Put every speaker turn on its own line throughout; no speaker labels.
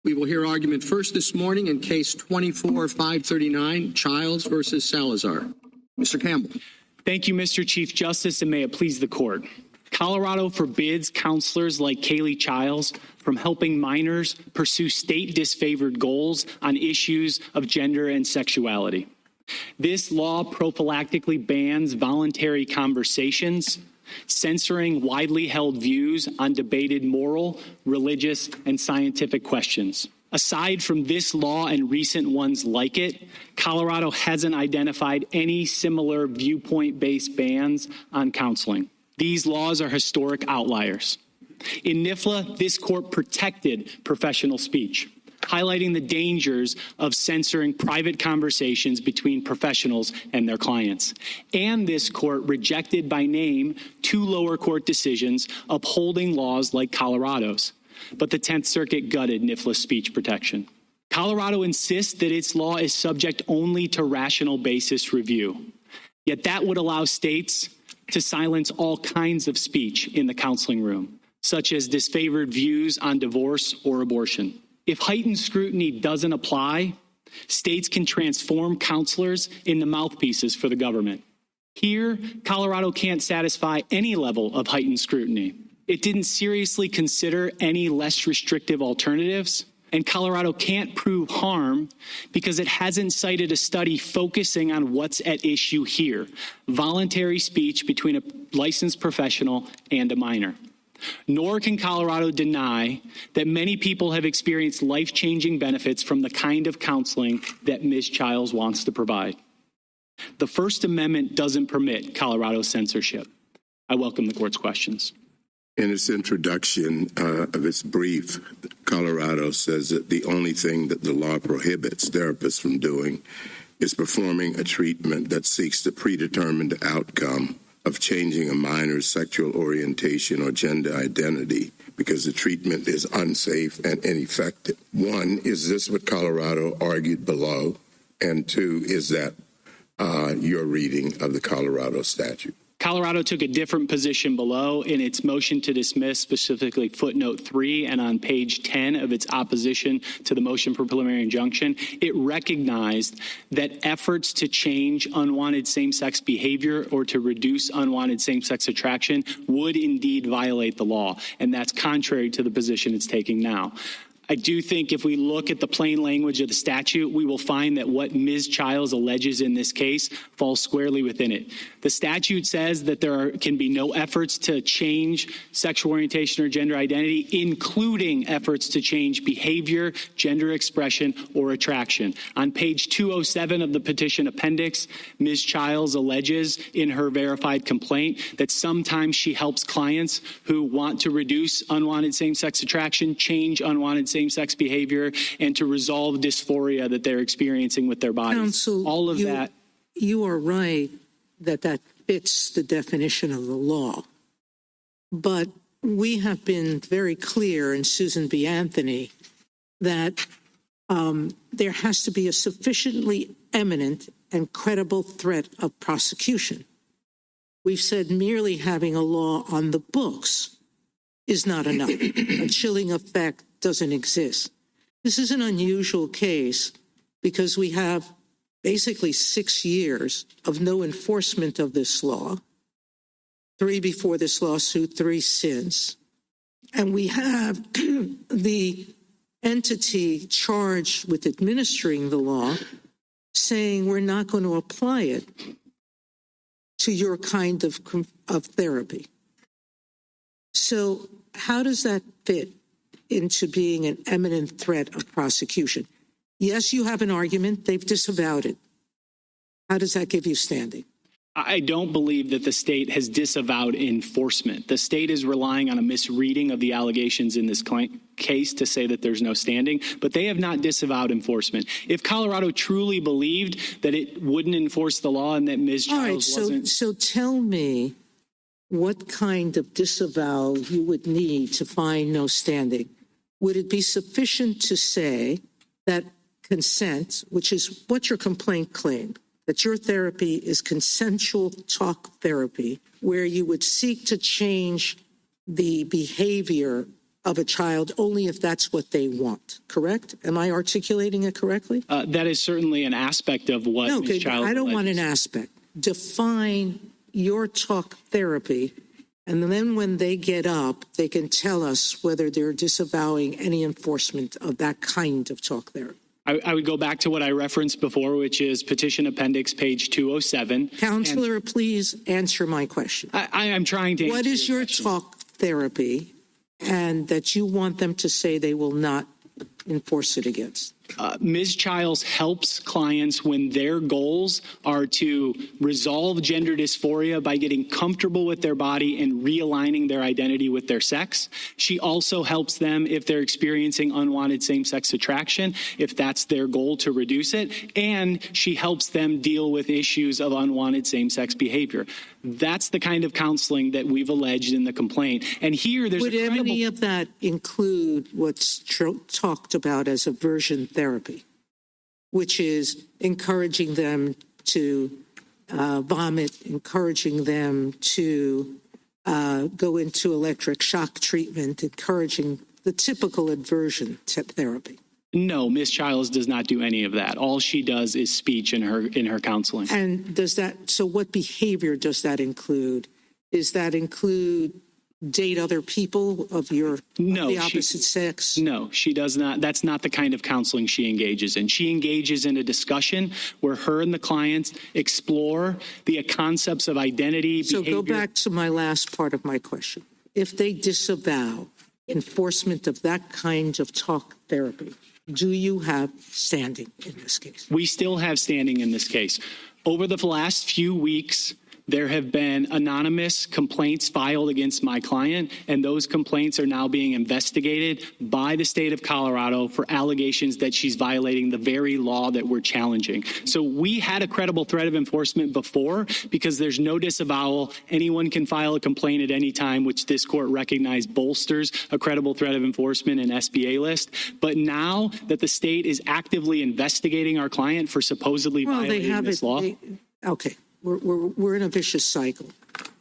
We will hear argument first this morning in Case 24-539, Chiles versus Salazar. Mr. Campbell.
Thank you, Mr. Chief Justice, and may it please the Court. Colorado forbids counselors like Kaylee Chiles from helping minors pursue state disfavored goals on issues of gender and sexuality. This law prophylactically bans voluntary conversations, censoring widely held views on debated moral, religious, and scientific questions. Aside from this law and recent ones like it, Colorado hasn't identified any similar viewpoint-based bans on counseling. These laws are historic outliers. In NIFLA, this court protected professional speech, highlighting the dangers of censoring private conversations between professionals and their clients. And this court rejected by name 2 lower court decisions upholding laws like Colorado's. But the 10th Circuit gutted NIFLA's speech protection. Colorado insists that its law is subject only to rational basis review. Yet that would allow states to silence all kinds of speech in the counseling room, such as disfavored views on divorce or abortion. If heightened scrutiny doesn't apply, states can transform counselors into mouthpieces for the government. Here, Colorado can't satisfy any level of heightened scrutiny. It didn't seriously consider any less restrictive alternatives, and Colorado can't prove harm because it hasn't cited a study focusing on what's at issue here: voluntary speech between a licensed professional and a minor. Nor can Colorado deny that many people have experienced life-changing benefits from the kind of counseling that Ms. Chiles wants to provide. The First Amendment doesn't permit Colorado censorship. I welcome the court's questions.
In its introduction of its brief, Colorado says that the only thing that the law prohibits therapists from doing is performing a treatment that seeks the predetermined outcome of changing a minor's sexual orientation or gender identity because the treatment is unsafe and ineffective. 1, is this what Colorado argued below? And 2, is that your reading of the Colorado statute?
Colorado took a different position below in its motion to dismiss, specifically footnote 3, and on page 10 of its opposition to the motion for preliminary injunction. It recognized that efforts to change unwanted same-sex behavior or to reduce unwanted same-sex attraction would indeed violate the law, and that's contrary to the position it's taking now. I do think if we look at the plain language of the statute, we will find that what Ms. Chiles alleges in this case falls squarely within it. The statute says that there can be no efforts to change sexual orientation or gender identity, including efforts to change behavior, gender expression, or attraction. On page 207 of the petition appendix, Ms. Chiles alleges in her verified complaint that sometimes she helps clients who want to reduce unwanted same-sex attraction, change unwanted same-sex behavior, and to resolve dysphoria that they're experiencing with their bodies.
Counsel,
all of that.
You are right that fits the definition of the law. But we have been very clear in Susan B. Anthony that there has to be a sufficiently eminent and credible threat of prosecution. We've said merely having a law on the books is not enough. A chilling effect doesn't exist. This is an unusual case because we have basically 6 years of no enforcement of this law, 3 before this lawsuit, 3 since. And we have the entity charged with administering the law saying we're not going to apply it to your kind of therapy. So how does that fit into being an eminent threat of prosecution? Yes, you have an argument. They've disavowed it. How does that give you standing?
I don't believe that the state has disavowed enforcement. The state is relying on a misreading of the allegations in this case to say that there's no standing, but they have not disavowed enforcement. If Colorado truly believed that it wouldn't enforce the law and that Ms. Chiles wasn't...
So tell me what kind of disavowal you would need to find no standing. Would it be sufficient to say that consent, which is what your complaint claimed, that your therapy is consensual talk therapy, where you would seek to change the behavior of a child only if that's what they want, correct? Am I articulating it correctly?
That is certainly an aspect of what
No,
Ms. Chiles
I don't want an
alleges.
aspect. Define your talk therapy, and then when they get up, they can tell us whether they're disavowing any enforcement of that kind of talk therapy.
I would go back to what I referenced before, which is Petition Appendix, page 207.
Counselor, please answer my question.
I'm trying to answer
What is your
question.
talk therapy, and that you want them to say they will not enforce it against?
Ms. Chiles helps clients when their goals are to resolve gender dysphoria by getting comfortable with their body and realigning their identity with their sex. She also helps them if they're experiencing unwanted same-sex attraction, if that's their goal to reduce it, and she helps them deal with issues of unwanted same-sex behavior. That's the kind of counseling that we've alleged in the complaint. And here there's
Would
a credible...
any of that include what's talked about as aversion therapy, which is encouraging them to vomit, encouraging them to go into electric shock treatment, encouraging the typical aversion therapy?
No, Ms. Chiles does not do any of that. All she does is speech in her counseling.
And so what behavior does that include? Does that include date other people of the opposite sex?
No, she does not. That's not the kind of counseling she engages in. She engages in a discussion where her and the clients explore the concepts of identity,
So
behavior.
go back to my last part of my question. If they disavow enforcement of that kind of talk therapy, do you have standing in this case?
We still have standing in this case. Over the last few weeks, there have been anonymous complaints filed against my client, and those complaints are now being investigated by the state of Colorado for allegations that she's violating the very law that we're challenging. So we had a credible threat of enforcement before because there's no disavowal. Anyone can file a complaint at any time, which this court recognized bolsters a credible threat of enforcement and SBA list. But now that the state is actively investigating our client for supposedly violating this law.
Okay. We're in a vicious cycle,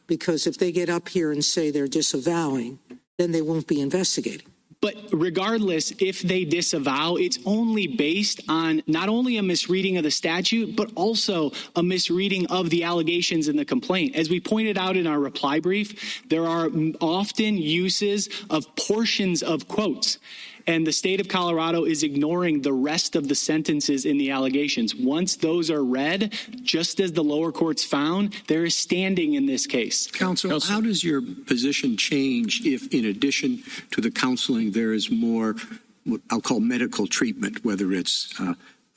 because if they get up here and say they're disavowing, then they won't be investigating.
But regardless, if they disavow, it's only based on not only a misreading of the statute, but also a misreading of the allegations in the complaint. As we pointed out in our reply brief, there are often uses of portions of quotes. And the state of Colorado is ignoring the rest of the sentences in the allegations. Once those are read, just as the lower courts found, there is standing in this case.
Counsel, how does your position change if, in addition to the counseling, there is more, what I'll call medical treatment, whether it's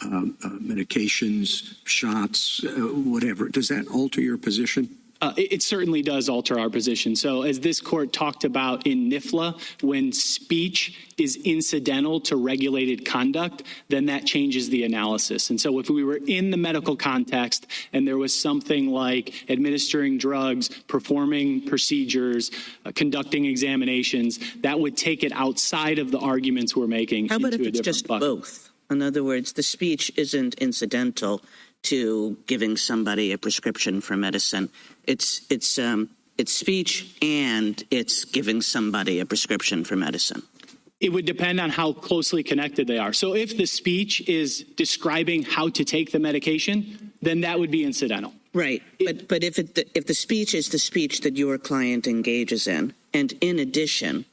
medications, shots, whatever? Does that alter your position?
It certainly does alter our position. So as this court talked about in NIFLA, when speech is incidental to regulated conduct, then that changes the analysis. And so if we were in the medical context and there was something like administering drugs, performing procedures, conducting examinations, that would take it outside of the arguments we're making.
How about
into
if it's just
bucket.
both? In other words, the speech isn't incidental to giving somebody a prescription for medicine. It's speech and it's giving somebody a prescription for medicine.
It would depend on how closely connected they are. So if the speech is describing how to take the medication, then that would be incidental.
Right. But if the speech is the speech that your client engages in, and in addition,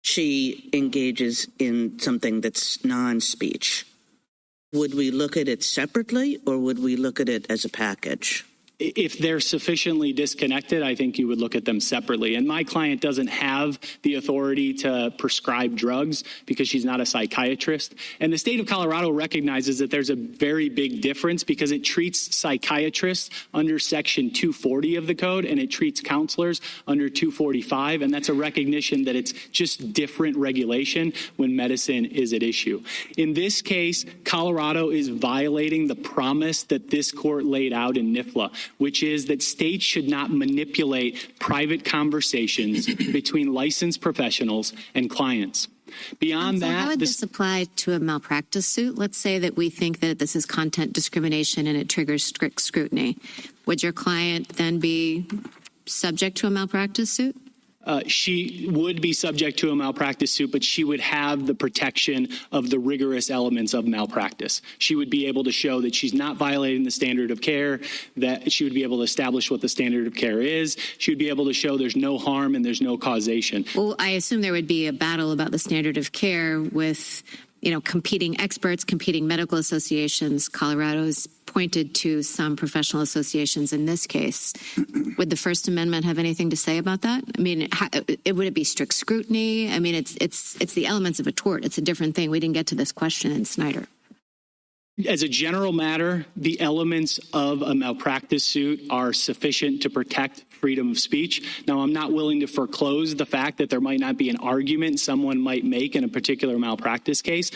she engages in something that's non-speech, would we look at it separately or would we look at it as a package?
If they're sufficiently disconnected, I think you would look at them separately. And my client doesn't have the authority to prescribe drugs because she's not a psychiatrist. And the state of Colorado recognizes that there's a very big difference because it treats psychiatrists under Section 240 of the code and it treats counselors under 245. And that's a recognition that it's just different regulation when medicine is at issue. In this case, Colorado is violating the promise that this court laid out in NIFLA, which is that states should not manipulate private conversations between licensed professionals and clients. Beyond that,
how would this apply to a malpractice suit? Let's say that we think that this is content discrimination and it triggers strict scrutiny. Would your client then be subject to a malpractice suit?
she would be subject to a malpractice suit, but she would have the protection of the rigorous elements of malpractice. She would be able to show that she's not violating the standard of care, that she would be able to establish what the standard of care is. She would be able to show there's no harm and there's no causation.
Well, I assume there would be a battle about the standard of care with, competing experts, competing medical associations. Colorado's pointed to some professional associations in this case. Would the First Amendment have anything to say about that? I mean, would it be strict scrutiny? I mean, it's the elements of a tort. It's a different thing. We didn't get to this question in Snyder.
As a general matter, the elements of a malpractice suit are sufficient to protect freedom of speech. Now, I'm not willing to foreclose the fact that there might not be an argument someone might make in a particular malpractice case.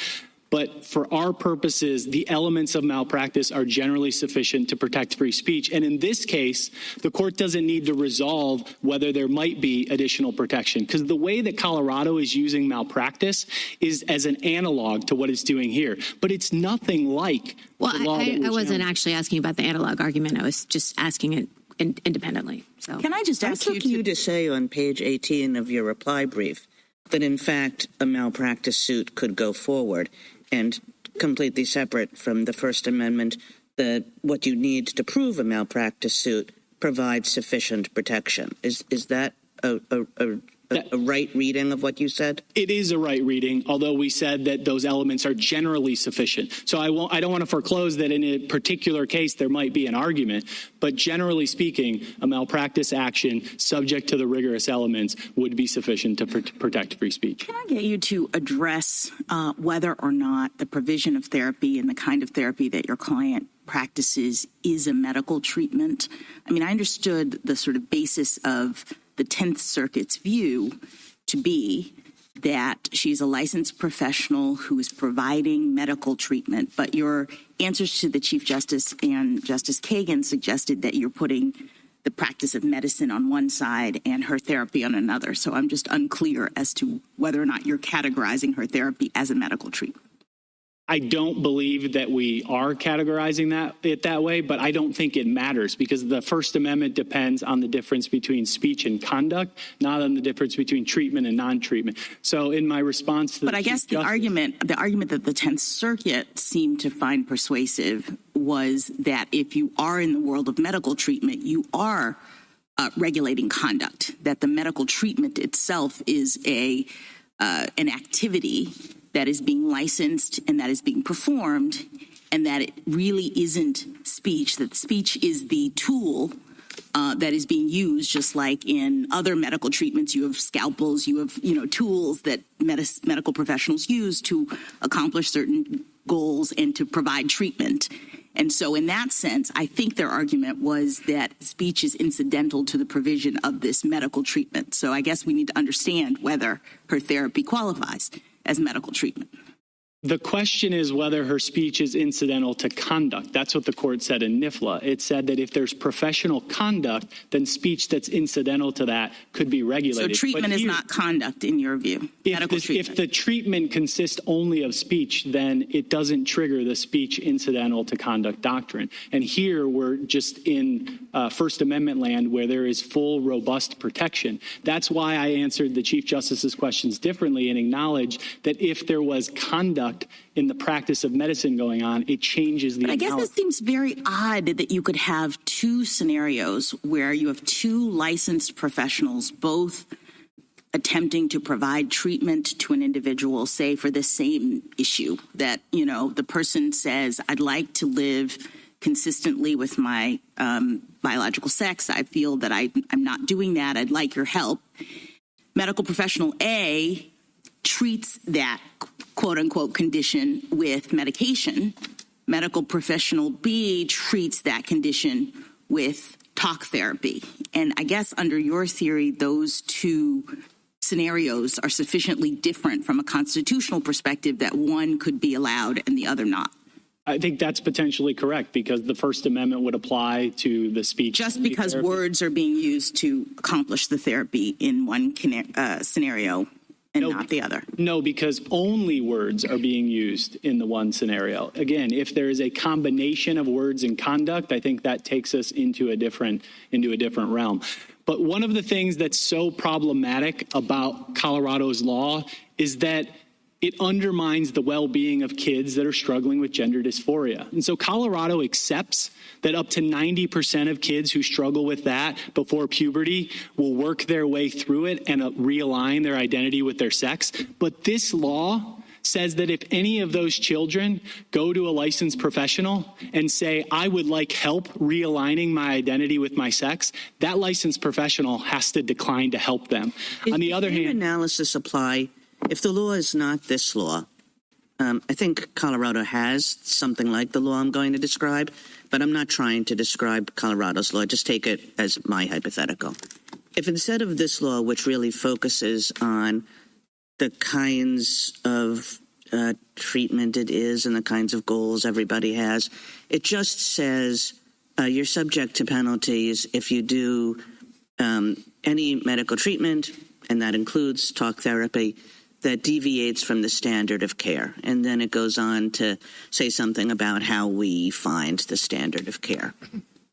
But for our purposes, the elements of malpractice are generally sufficient to protect free speech. And in this case, the court doesn't need to resolve whether there might be additional protection, because the way that Colorado is using malpractice is as an analog to what it's doing here. But it's nothing like the law that
I wasn't
challenging.
actually asking about the analog argument. I was just asking it independently. So
Can I just
I
ask
took you to say on page 18 of your reply brief that, in fact, a malpractice suit could go forward, and completely separate from the First Amendment, that what you need to prove a malpractice suit provides sufficient protection. Is that a right reading of what you said?
It is a right reading, although we said that those elements are generally sufficient. So I don't want to foreclose that in a particular case there might be an argument, but generally speaking, a malpractice action subject to the rigorous elements would be sufficient to protect free speech.
Can I get you to address whether or not the provision of therapy and the kind of therapy that your client practices is a medical treatment? I mean, I understood the sort of basis of the 10th Circuit's view to be that she's a licensed professional who is providing medical treatment, but your answers to the Chief Justice and Justice Kagan suggested that you're putting the practice of medicine on one side and her therapy on another. So I'm just unclear as to whether or not you're categorizing her therapy as a medical treatment.
I don't believe that we are categorizing it that way, but I don't think it matters, because the First Amendment depends on the difference between speech and conduct, not on the difference between treatment and non-treatment. So in my response to
But I guess the argument that the 10th Circuit seemed to find persuasive was that if you are in the world of medical treatment, you are regulating conduct, that the medical treatment itself is an activity that is being licensed and that is being performed, and that it really isn't speech, that speech is the tool that is being used, just like in other medical treatments. You have scalpels, you have, tools that medical professionals use to accomplish certain goals and to provide treatment. And so in that sense, I think their argument was that speech is incidental to the provision of this medical treatment. So I guess we need to understand whether her therapy qualifies as medical treatment.
The question is whether her speech is incidental to conduct. That's what the court said in NIFLA. It said that if there's professional conduct, then speech that's incidental to that could be regulated.
So treatment is not conduct in your view, medical treatment.
If the treatment consists only of speech, then it doesn't trigger the speech incidental to conduct doctrine. And here we're just in First Amendment land where there is full, robust protection. That's why I answered the Chief Justice's questions differently and acknowledged that if there was conduct in the practice of medicine going on, it changes the
analysis. But I guess it seems very odd that you could have two scenarios where you have two licensed professionals both attempting to provide treatment to an individual, say for the same issue, that, the person says, I'd like to live consistently with my biological sex. I feel that I'm not doing that. I'd like your help. Medical professional A treats that quote-unquote condition with medication. Medical professional B treats that condition with talk therapy. And I guess under your theory, those two scenarios are sufficiently different from a constitutional perspective that one could be allowed and the other not.
I think that's potentially correct, because the First Amendment would apply to the speech.
Just because
therapy.
Words are being used to accomplish the therapy in one scenario and not the other.
No, because only words are being used in the one scenario. Again, if there is a combination of words and conduct, I think that takes us into a different realm. But one of the things that's so problematic about Colorado's law is that it undermines the well-being of kids that are struggling with gender dysphoria. And so Colorado accepts that up to 90% of kids who struggle with that before puberty will work their way through it and realign their identity with their sex. But this law says that if any of those children go to a licensed professional and say, I would like help realigning my identity with my sex, that licensed professional has to decline to help them. On the other hand,
analysis apply if the law is not this law. I think Colorado has something like the law I'm going to describe, but I'm not trying to describe Colorado's law. Just take it as my hypothetical. If instead of this law, which really focuses on the kinds of treatment it is and the kinds of goals everybody has, it just says you're subject to penalties if you do any medical treatment, and that includes talk therapy, that deviates from the standard of care. And then it goes on to say something about how we find the standard of care.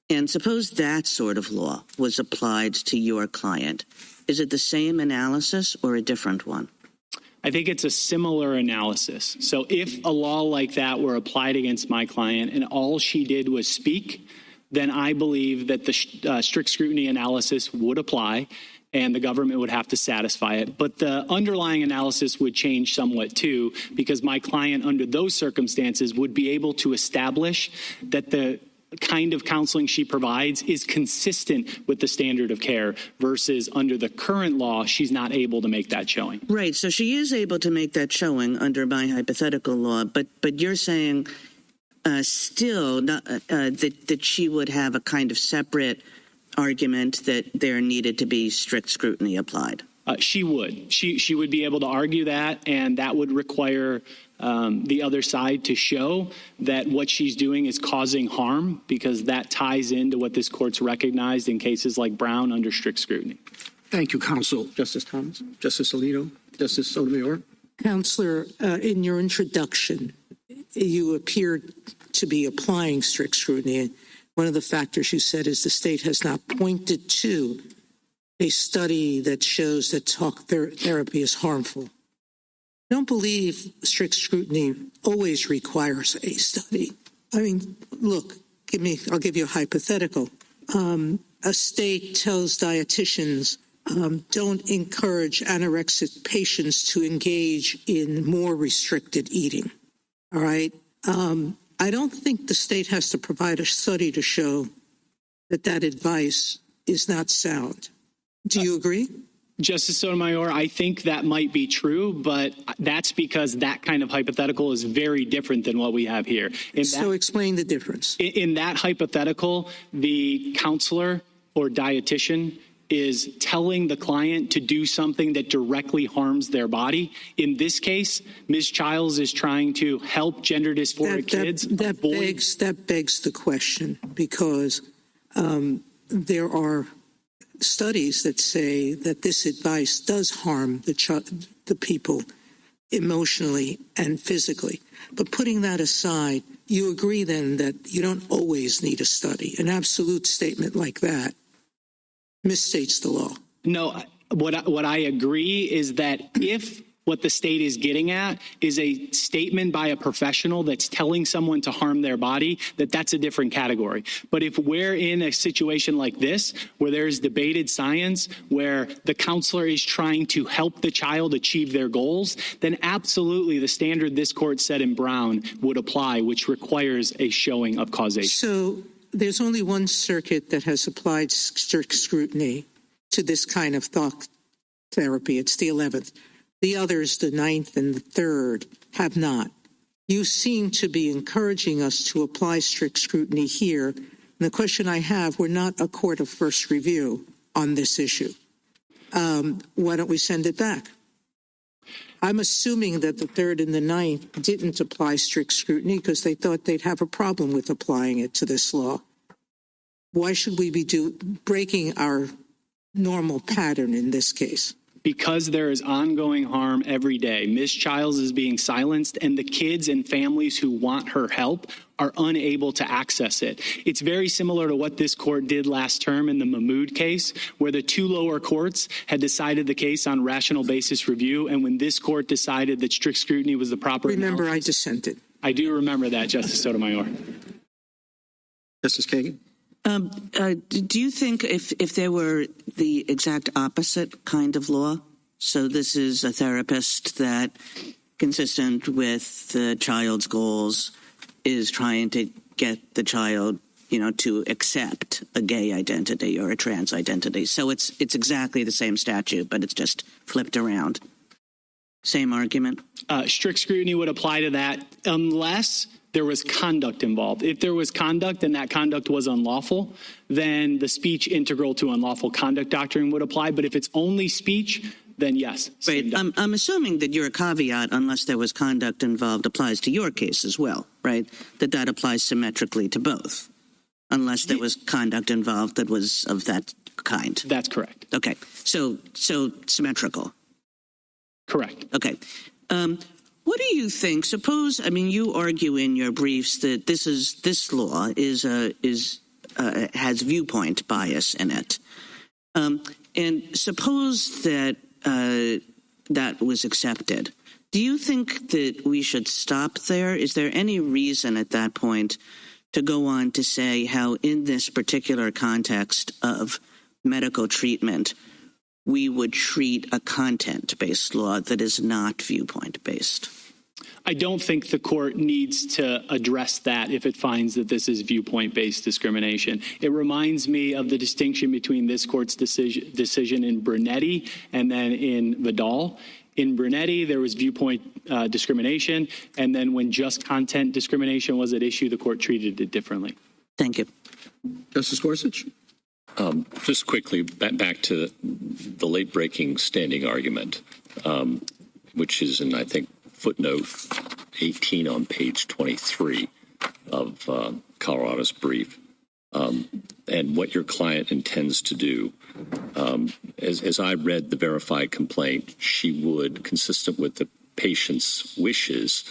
And suppose that sort of law was applied to your client. Is it the same analysis or a different one?
I think it's a similar analysis. So if a law like that were applied against my client and all she did was speak, then I believe that the strict scrutiny analysis would apply and the government would have to satisfy it. But the underlying analysis would change somewhat too, because my client under those circumstances would be able to establish that the kind of counseling she provides is consistent with the standard of care versus under the current law, she's not able to make that showing.
Right. So she is able to make that showing under my hypothetical law, but you're saying still not, that she would have a kind of separate argument that there needed to be strict scrutiny applied.
She would. She would be able to argue that, and that would require the other side to show that what she's doing is causing harm, because that ties into what this court's recognized in cases like Brown under strict scrutiny.
Thank you, counsel. Justice Thomas, Justice Alito, Justice Sotomayor.
Counselor, in your introduction, you appeared to be applying strict scrutiny. One of the factors you said is the state has not pointed to a study that shows that talk therapy is harmful. I don't believe strict scrutiny always requires a study. I mean, look, I'll give you a hypothetical. A state tells dietitians, don't encourage anorexic patients to engage in more restricted eating. All right? I don't think the state has to provide a study to show that that advice is not sound. Do you agree?
Justice Sotomayor, I think that might be true, but that's because that kind of hypothetical is very different than what we have here.
So explain the difference.
In that hypothetical, the counselor or dietitian is telling the client to do something that directly harms their body. In this case, Ms. Chiles is trying to help gender dysphoric kids.
That begs the question, because there are studies that say that this advice does harm the people emotionally and physically. But putting that aside, you agree then that you don't always need a study. An absolute statement like that misstates the law. No,
what I agree is that if what the state is getting at is a statement by a professional that's telling someone to harm their body, that's a different category. But if we're in a situation like this, where there's debated science, where the counselor is trying to help the child achieve their goals, then absolutely the standard this court set in Brown would apply, which requires a showing of causation.
So there's only one circuit that has applied strict scrutiny to this kind of thought therapy. It's the 11th. The others, the 9th and the 3rd, have not. You seem to be encouraging us to apply strict scrutiny here. And the question I have, we're not a court of first review on this issue. Why don't we send it back? I'm assuming that the 3rd and the 9th didn't apply strict scrutiny because they thought they'd have a problem with applying it to this law. Why should we be breaking our normal pattern in this case?
because there is ongoing harm every day. Ms. Chiles is being silenced, and the kids and families who want her help are unable to access it. It's very similar to what this court did last term in the Mahmood case, where the two lower courts had decided the case on rational basis review, and when this court decided that strict scrutiny was the proper
Remember, I
analysis.
dissented.
I do remember that, Justice Sotomayor.
Justice Kagan?
Do you think if there were the exact opposite kind of law, so this is a therapist that, consistent with the child's goals, is trying to get the child, to accept a gay identity or a trans identity. So it's exactly the same statute, but it's just flipped around. Same argument?
Strict scrutiny would apply to that unless there was conduct involved. If there was conduct and that conduct was unlawful, then the speech integral to unlawful conduct doctrine would apply. But if it's only speech, then yes.
Right. I'm assuming that your caveat, unless there was conduct involved, applies to your case as well, right? That applies symmetrically to both, unless there was conduct involved that was of that kind.
That's correct.
Okay. So symmetrical.
Correct.
Okay. What do you think? Suppose, you argue in your briefs that this law has viewpoint bias in it, and suppose that that was accepted. Do you think that we should stop there? Is there any reason at that point to go on to say how, in this particular context of medical treatment, we would treat a content-based law that is not viewpoint-based?
I don't think the court needs to address that if it finds that this is viewpoint-based discrimination. It reminds me of the distinction between this court's decision in Brunetti and then in Vidal. In Brunetti, there was viewpoint discrimination, and then when just content discrimination was at issue, the court treated it differently.
Thank you.
Justice Gorsuch?
Just quickly, back to the late-breaking standing argument, which is in, I think, footnote 18 on page 23 of Colorado's brief, and what your client intends to do. As I read the verified complaint, she would, consistent with the patient's wishes,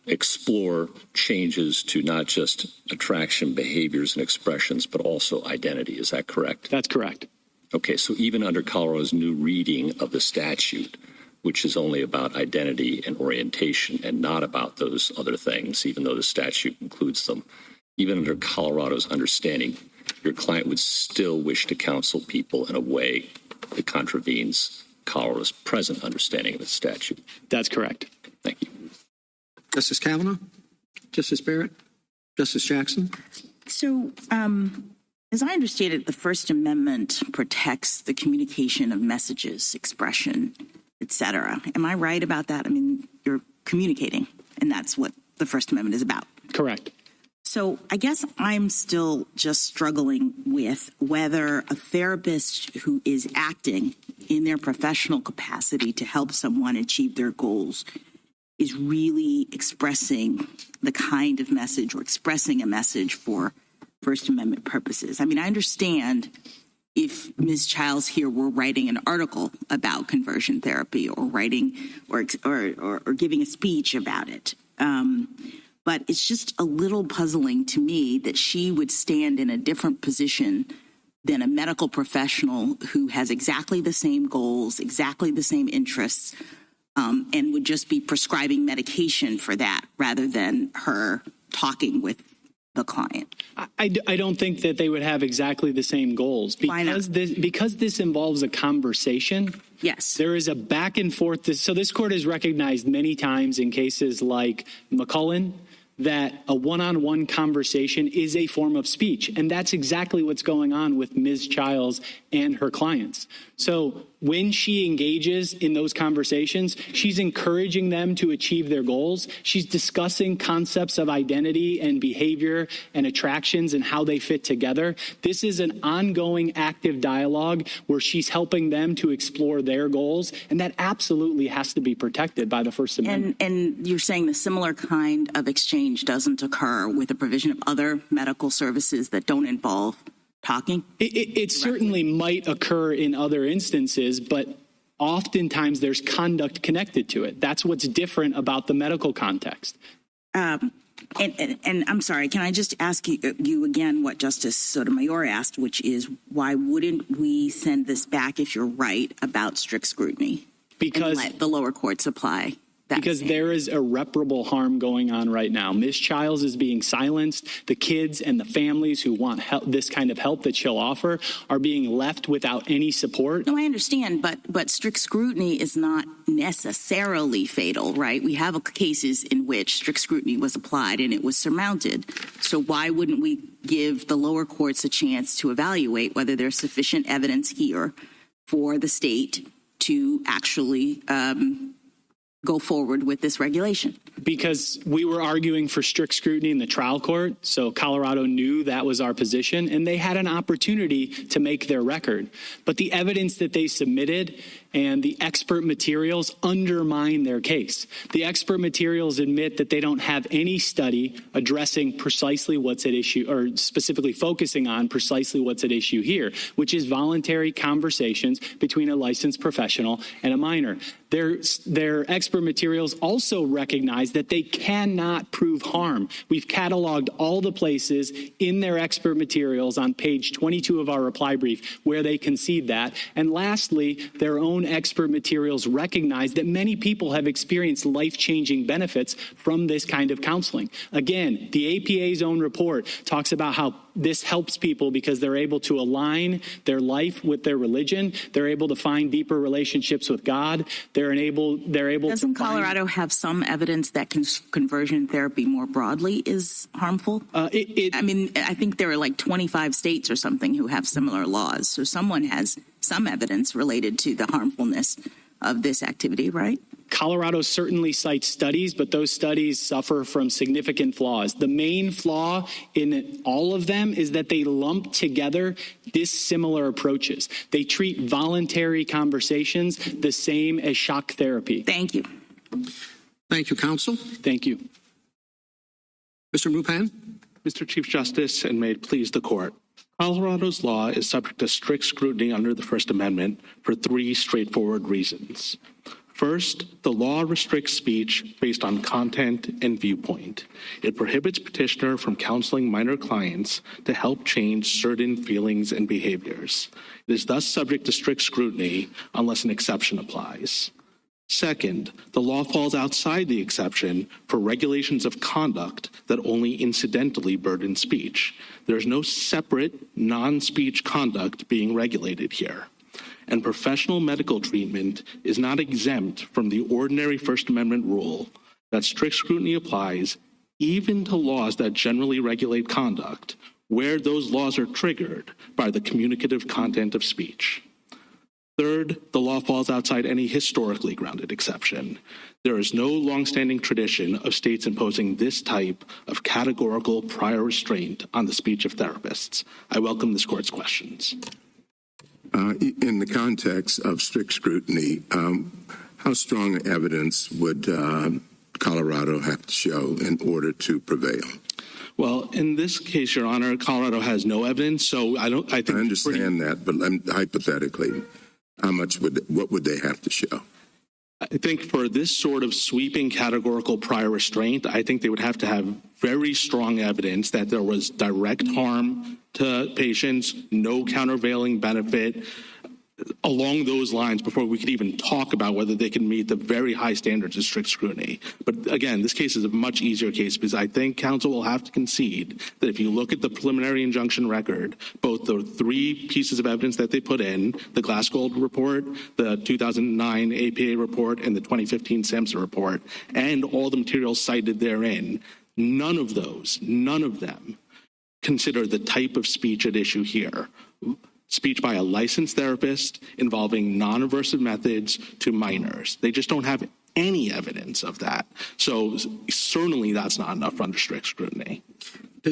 explore changes to not just attraction, behaviors, and expressions, but also identity. Is that correct?
That's correct.
Okay, so even under Colorado's new reading of the statute, which is only about identity and orientation and not about those other things, even though the statute includes them, even under Colorado's understanding, your client would still wish to counsel people in a way that contravenes Colorado's present understanding of the statute.
That's correct.
Thank you.
Justice Kavanaugh? Justice Barrett? Justice Jackson?
So, as I understand it, the First Amendment protects the communication of messages, expression, etc. Am I right about that? You're communicating, and that's what the First Amendment is about.
Correct.
So I guess I'm still just struggling with whether a therapist who is acting in their professional capacity to help someone achieve their goals is really expressing the kind of message or expressing a message for First Amendment purposes. I understand if Ms. Chiles here were writing an article about conversion therapy or writing or giving a speech about it. But it's just a little puzzling to me that she would stand in a different position than a medical professional who has exactly the same goals, exactly the same interests, and would just be prescribing medication for that rather than her talking with the client.
I don't think that they would have exactly the same goals.
Why not?
Because this involves a conversation.
Yes.
There is a back and forth. So this court has recognized many times in cases like McCullen that a one-on-one conversation is a form of speech. And that's exactly what's going on with Ms. Chiles and her clients. So when she engages in those conversations, she's encouraging them to achieve their goals. She's discussing concepts of identity and behavior and attractions and how they fit together. This is an ongoing active dialogue where she's helping them to explore their goals. And that absolutely has to be protected by the First Amendment.
And you're saying the similar kind of exchange doesn't occur with the provision of other medical services that don't involve talking?
It certainly might occur in other instances, but oftentimes there's conduct connected to it. That's what's different about the medical context.
And I'm sorry, can I just ask you again what Justice Sotomayor asked, which is why wouldn't we send this back if you're right about strict scrutiny?
Because
and let the lower courts apply that.
Because there is irreparable harm going on right now. Ms. Chiles is being silenced. The kids and the families who want help, this kind of help that she'll offer, are being left without any support.
No, I understand, but strict scrutiny is not necessarily fatal, right? We have cases in which strict scrutiny was applied and it was surmounted. So why wouldn't we give the lower courts a chance to evaluate whether there's sufficient evidence here for the state to actually go forward with this regulation?
Because we were arguing for strict scrutiny in the trial court, so Colorado knew that was our position, and they had an opportunity to make their record. But the evidence that they submitted and the expert materials undermine their case. The expert materials admit that they don't have any study addressing precisely what's at issue, or specifically focusing on precisely what's at issue here, which is voluntary conversations between a licensed professional and a minor. Their expert materials also recognize that they cannot prove harm. We've cataloged all the places in their expert materials on page 22 of our reply brief where they concede that. And lastly, their own expert materials recognize that many people have experienced life-changing benefits from this kind of counseling. Again, the APA's own report talks about how this helps people because they're able to align their life with their religion. They're able to find deeper relationships with God. They're able
Doesn't
to
Colorado have some evidence that conversion therapy more broadly is harmful? I mean, I think there are like 25 states or something who have similar laws. So someone has some evidence related to the harmfulness of this activity, right?
Colorado certainly cites studies, but those studies suffer from significant flaws. The main flaw in all of them is that they lump together dissimilar approaches. They treat voluntary conversations the same as shock therapy.
Thank you.
Thank you, counsel.
Thank you.
Mr. Mooppan?
Mr. Chief Justice, and may it please the court. Colorado's law is subject to strict scrutiny under the First Amendment for three straightforward reasons. First, the law restricts speech based on content and viewpoint. It prohibits petitioner from counseling minor clients to help change certain feelings and behaviors. It is thus subject to strict scrutiny unless an exception applies. Second, the law falls outside the exception for regulations of conduct that only incidentally burden speech. There is no separate non-speech conduct being regulated here. And professional medical treatment is not exempt from the ordinary First Amendment rule that strict scrutiny applies even to laws that generally regulate conduct, where those laws are triggered by the communicative content of speech. Third, the law falls outside any historically grounded exception. There is no longstanding tradition of states imposing this type of categorical prior restraint on the speech of therapists. I welcome this court's questions.
In the context of strict scrutiny, how strong evidence would Colorado have to show in order to prevail?
Well, in this case, Your Honor, Colorado has no evidence, so I
understand that, but hypothetically, what would they have to show?
I think for this sort of sweeping categorical prior restraint, I think they would have to have very strong evidence that there was direct harm to patients, no countervailing benefit, along those lines before we could even talk about whether they can meet the very high standards of strict scrutiny. But again, this case is a much easier case because I think counsel will have to concede that if you look at the preliminary injunction record, both the three pieces of evidence that they put in, the Glass-Gold report, the 2009 APA report, and the 2015 SAMHSA report, and all the materials cited therein, none of them consider the type of speech at issue here. Speech by a licensed therapist involving non-aversive methods to minors. They just don't have any evidence of that. So certainly that's not enough under strict scrutiny.
How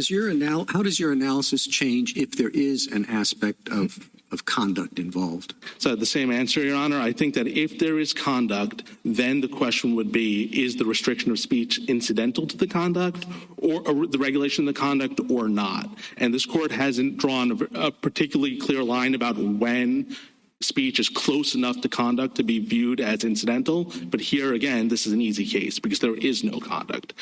does your analysis change if there is an aspect of conduct involved?
So the same answer, Your Honor. I think that if there is conduct, then the question would be, is the restriction of speech incidental to the conduct or the regulation of the conduct or not? And this court hasn't drawn a particularly clear line about when speech is close enough to conduct to be viewed as incidental. But here again, this is an easy case because there is no conduct.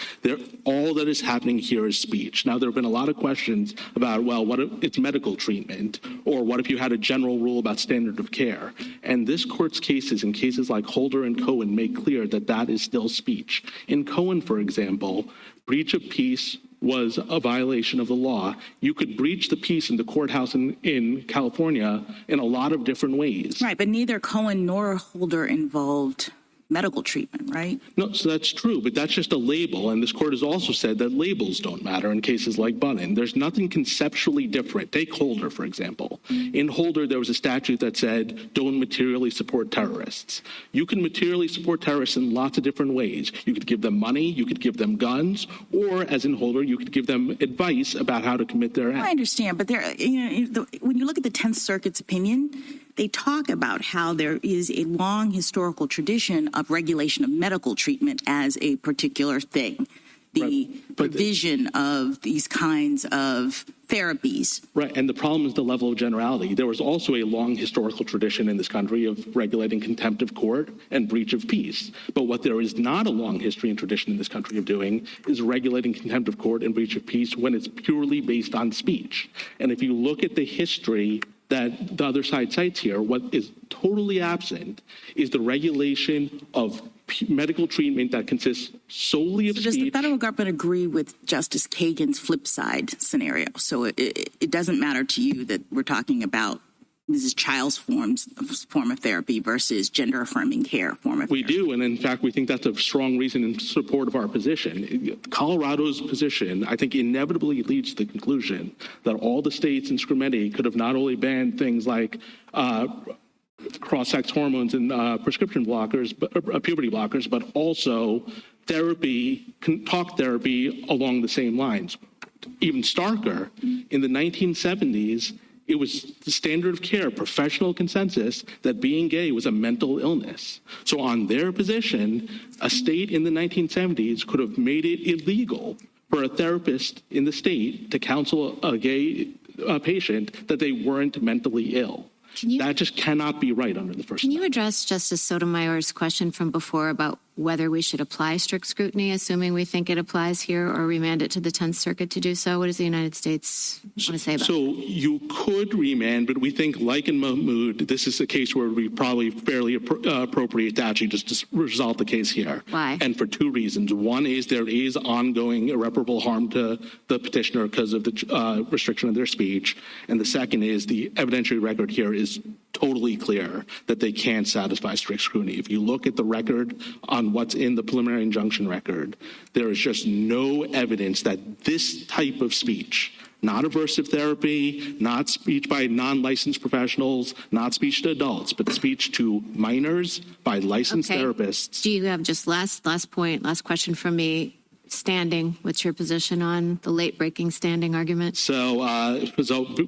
All that is happening here is speech. Now, there have been a lot of questions about, well, what if it's medical treatment, or what if you had a general rule about standard of care? And this court's cases, in cases like Holder and Cohen, make clear that that is still speech. In Cohen, for example, breach of peace was a violation of the law. You could breach the peace in the courthouse in California in a lot of different ways.
Right, but neither Cohen nor Holder involved medical treatment, right?
No, so that's true, but that's just a label. And this court has also said that labels don't matter in cases like Bunnin. There's nothing conceptually different. Take Holder, for example. In Holder, there was a statute that said, don't materially support terrorists. You can materially support terrorists in lots of different ways. You could give them money, you could give them guns, or, as in Holder, you could give them advice about how to commit their acts.
I understand, but when you look at the 10th Circuit's opinion, they talk about how there is a long historical tradition of regulation of medical treatment as a particular thing. The provision of these kinds of therapies.
Right, and the problem is the level of generality. There was also a long historical tradition in this country of regulating contempt of court and breach of peace. But what there is not a long history and tradition in this country of doing is regulating contempt of court and breach of peace when it's purely based on speech. And if you look at the history that the other side cites here, what is totally absent is the regulation of medical treatment that consists solely of speech.
Does the federal government agree with Justice Kagan's flip side scenario? So it doesn't matter to you that we're talking about Mrs. Chiles' form of therapy versus gender-affirming care form of therapy?
We do, and in fact, we think that's a strong reason in support of our position. Colorado's position, I think, inevitably leads to the conclusion that all the states in Scrimeti could have not only banned things like cross-sex hormones and prescription blockers, puberty blockers, but also therapy, talk therapy along the same lines. Even starker, in the 1970s, it was the standard of care, professional consensus, that being gay was a mental illness. So on their position, a state in the 1970s could have made it illegal for a therapist in the state to counsel a gay patient that they weren't mentally ill. That just cannot be right under the First Amendment.
Can you address Justice Sotomayor's question from before about whether we should apply strict scrutiny, assuming we think it applies here, or remand it to the 10th Circuit to do so? What does the United States want to say about it?
So you could remand, but we think, like in Mahmoud, this is a case where we probably fairly appropriate to actually just resolve the case here.
Why?
And for two reasons. One is there is ongoing irreparable harm to the petitioner because of the restriction of their speech. And the second is the evidentiary record here is totally clear that they can't satisfy strict scrutiny. If you look at the record on what's in the preliminary injunction record, there is just no evidence that this type of speech, not aversive therapy, not speech by non-licensed professionals, not speech to adults, but speech to minors by licensed therapists.
Do you have just last question from me? Standing, what's your position on the late-breaking standing argument?
So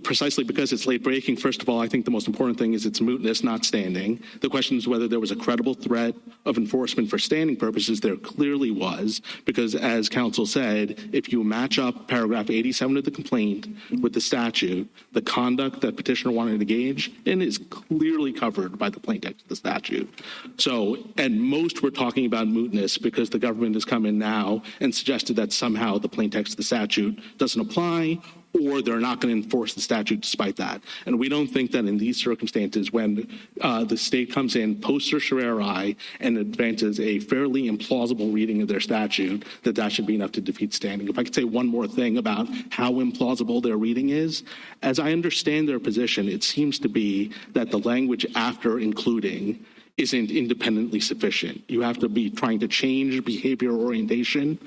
precisely because it's late-breaking, first of all, I think the most important thing is its mootness, not standing. The question is whether there was a credible threat of enforcement for standing purposes. There clearly was, because as counsel said, if you match up paragraph 87 of the complaint with the statute, the conduct that petitioner wanted to engage in is clearly covered by the plain text of the statute. So at most we're talking about mootness because the government has come in now and suggested that somehow the plain text of the statute doesn't apply, or they're not going to enforce the statute despite that. And we don't think that in these circumstances, when the state comes in, post certiorari, and advances a fairly implausible reading of their statute, that should be enough to defeat standing. If I could say one more thing about how implausible their reading is, as I understand their position, it seems to be that the language after including isn't independently sufficient. You have to be trying to change behavior orientation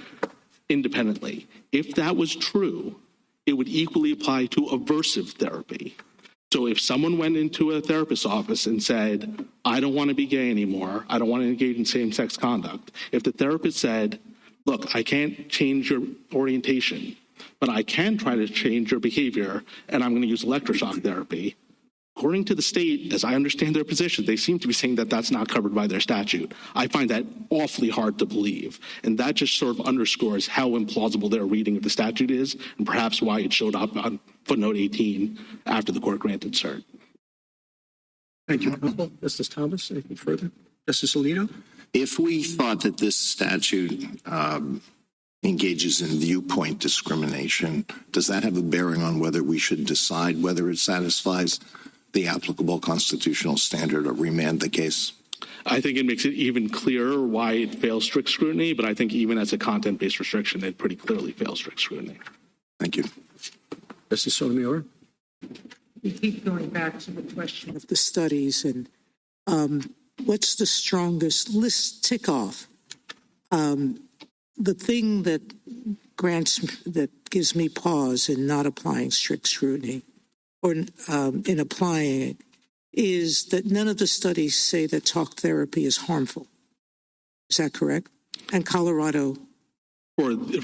independently. If that was true, it would equally apply to aversive therapy. So if someone went into a therapist's office and said, I don't want to be gay anymore, I don't want to engage in same-sex conduct, if the therapist said, look, I can't change your orientation, but I can try to change your behavior, and I'm going to use electroshock therapy, according to the state, as I understand their position, they seem to be saying that that's not covered by their statute. I find that awfully hard to believe. And that just sort of underscores how implausible their reading of the statute is, and perhaps why it showed up on footnote 18 after the court granted cert.
Thank you, Counsel. Justice Thomas, anything further? Justice Alito?
If we thought that this statute engages in viewpoint discrimination, does that have a bearing on whether we should decide whether it satisfies the applicable constitutional standard or remand the case?
I think it makes it even clearer why it fails strict scrutiny, but I think even as a content-based restriction, it pretty clearly fails strict scrutiny.
Thank you.
Justice Sotomayor?
We keep going back to the question of the studies and what's the strongest list tick off. The thing that gives me pause in not applying strict scrutiny or in applying it is that none of the studies say that talk therapy is harmful. Is that correct? And Colorado.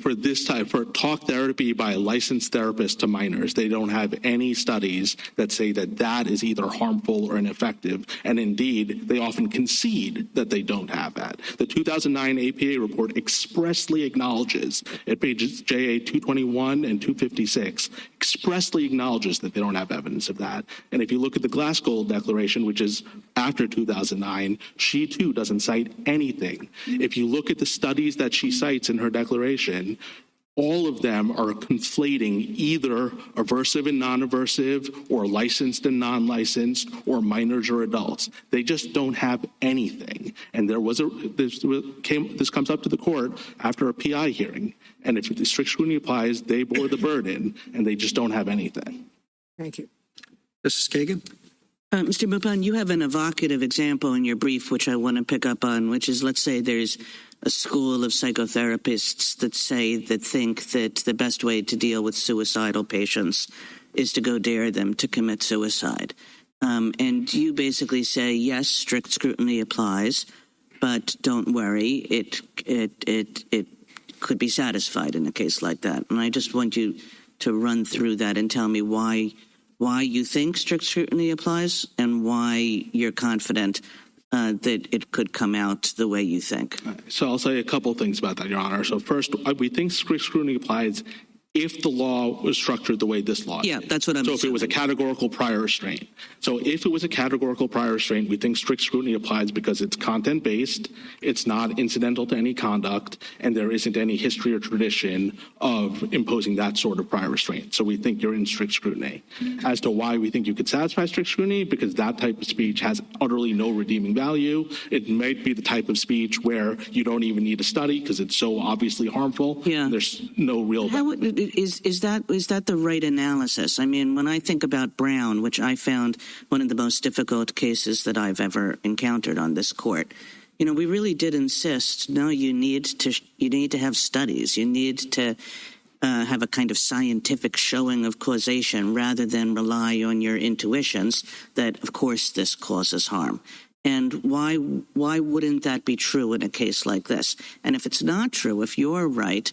For this type, for talk therapy by a licensed therapist to minors, they don't have any studies that say that that is either harmful or ineffective. And indeed, they often concede that they don't have that. The 2009 APA report expressly acknowledges at pages JA 221 and 256, expressly acknowledges that they don't have evidence of that. And if you look at the Glass-Gold Declaration, which is after 2009, she too doesn't cite anything. If you look at the studies that she cites in her declaration, all of them are conflating either aversive and non-aversive or licensed and non-licensed or minors or adults. They just don't have anything. And this comes up to the court after a PI hearing. And if the strict scrutiny applies, they bore the burden and they just don't have anything.
Thank you.
Justice Kagan?
Mr. Mooppan, you have an evocative example in your brief, which I want to pick up on, which is, let's say there's a school of psychotherapists that think that the best way to deal with suicidal patients is to go dare them to commit suicide. And you basically say, yes, strict scrutiny applies, but don't worry, it could be satisfied in a case like that. And I just want you to run through that and tell me why you think strict scrutiny applies and why you're confident that it could come out the way you think.
So I'll say a couple of things about that, Your Honor. So first, we think strict scrutiny applies if the law was structured the way this law is.
Yeah, that's what I'm saying.
So if it was a categorical prior restraint. So if it was a categorical prior restraint, we think strict scrutiny applies because it's content-based, it's not incidental to any conduct, and there isn't any history or tradition of imposing that sort of prior restraint. So we think you're in strict scrutiny. As to why we think you could satisfy strict scrutiny, because that type of speech has utterly no redeeming value. It might be the type of speech where you don't even need a study because it's so obviously harmful.
Yeah.
There's no real value.
Is that the right analysis? I mean, when I think about Brown, which I found one of the most difficult cases that I've ever encountered on this court, we really did insist, no, you need to have studies. You need to have a kind of scientific showing of causation rather than rely on your intuitions that, of course, this causes harm. And why wouldn't that be true in a case like this? And if it's not true, if you're right,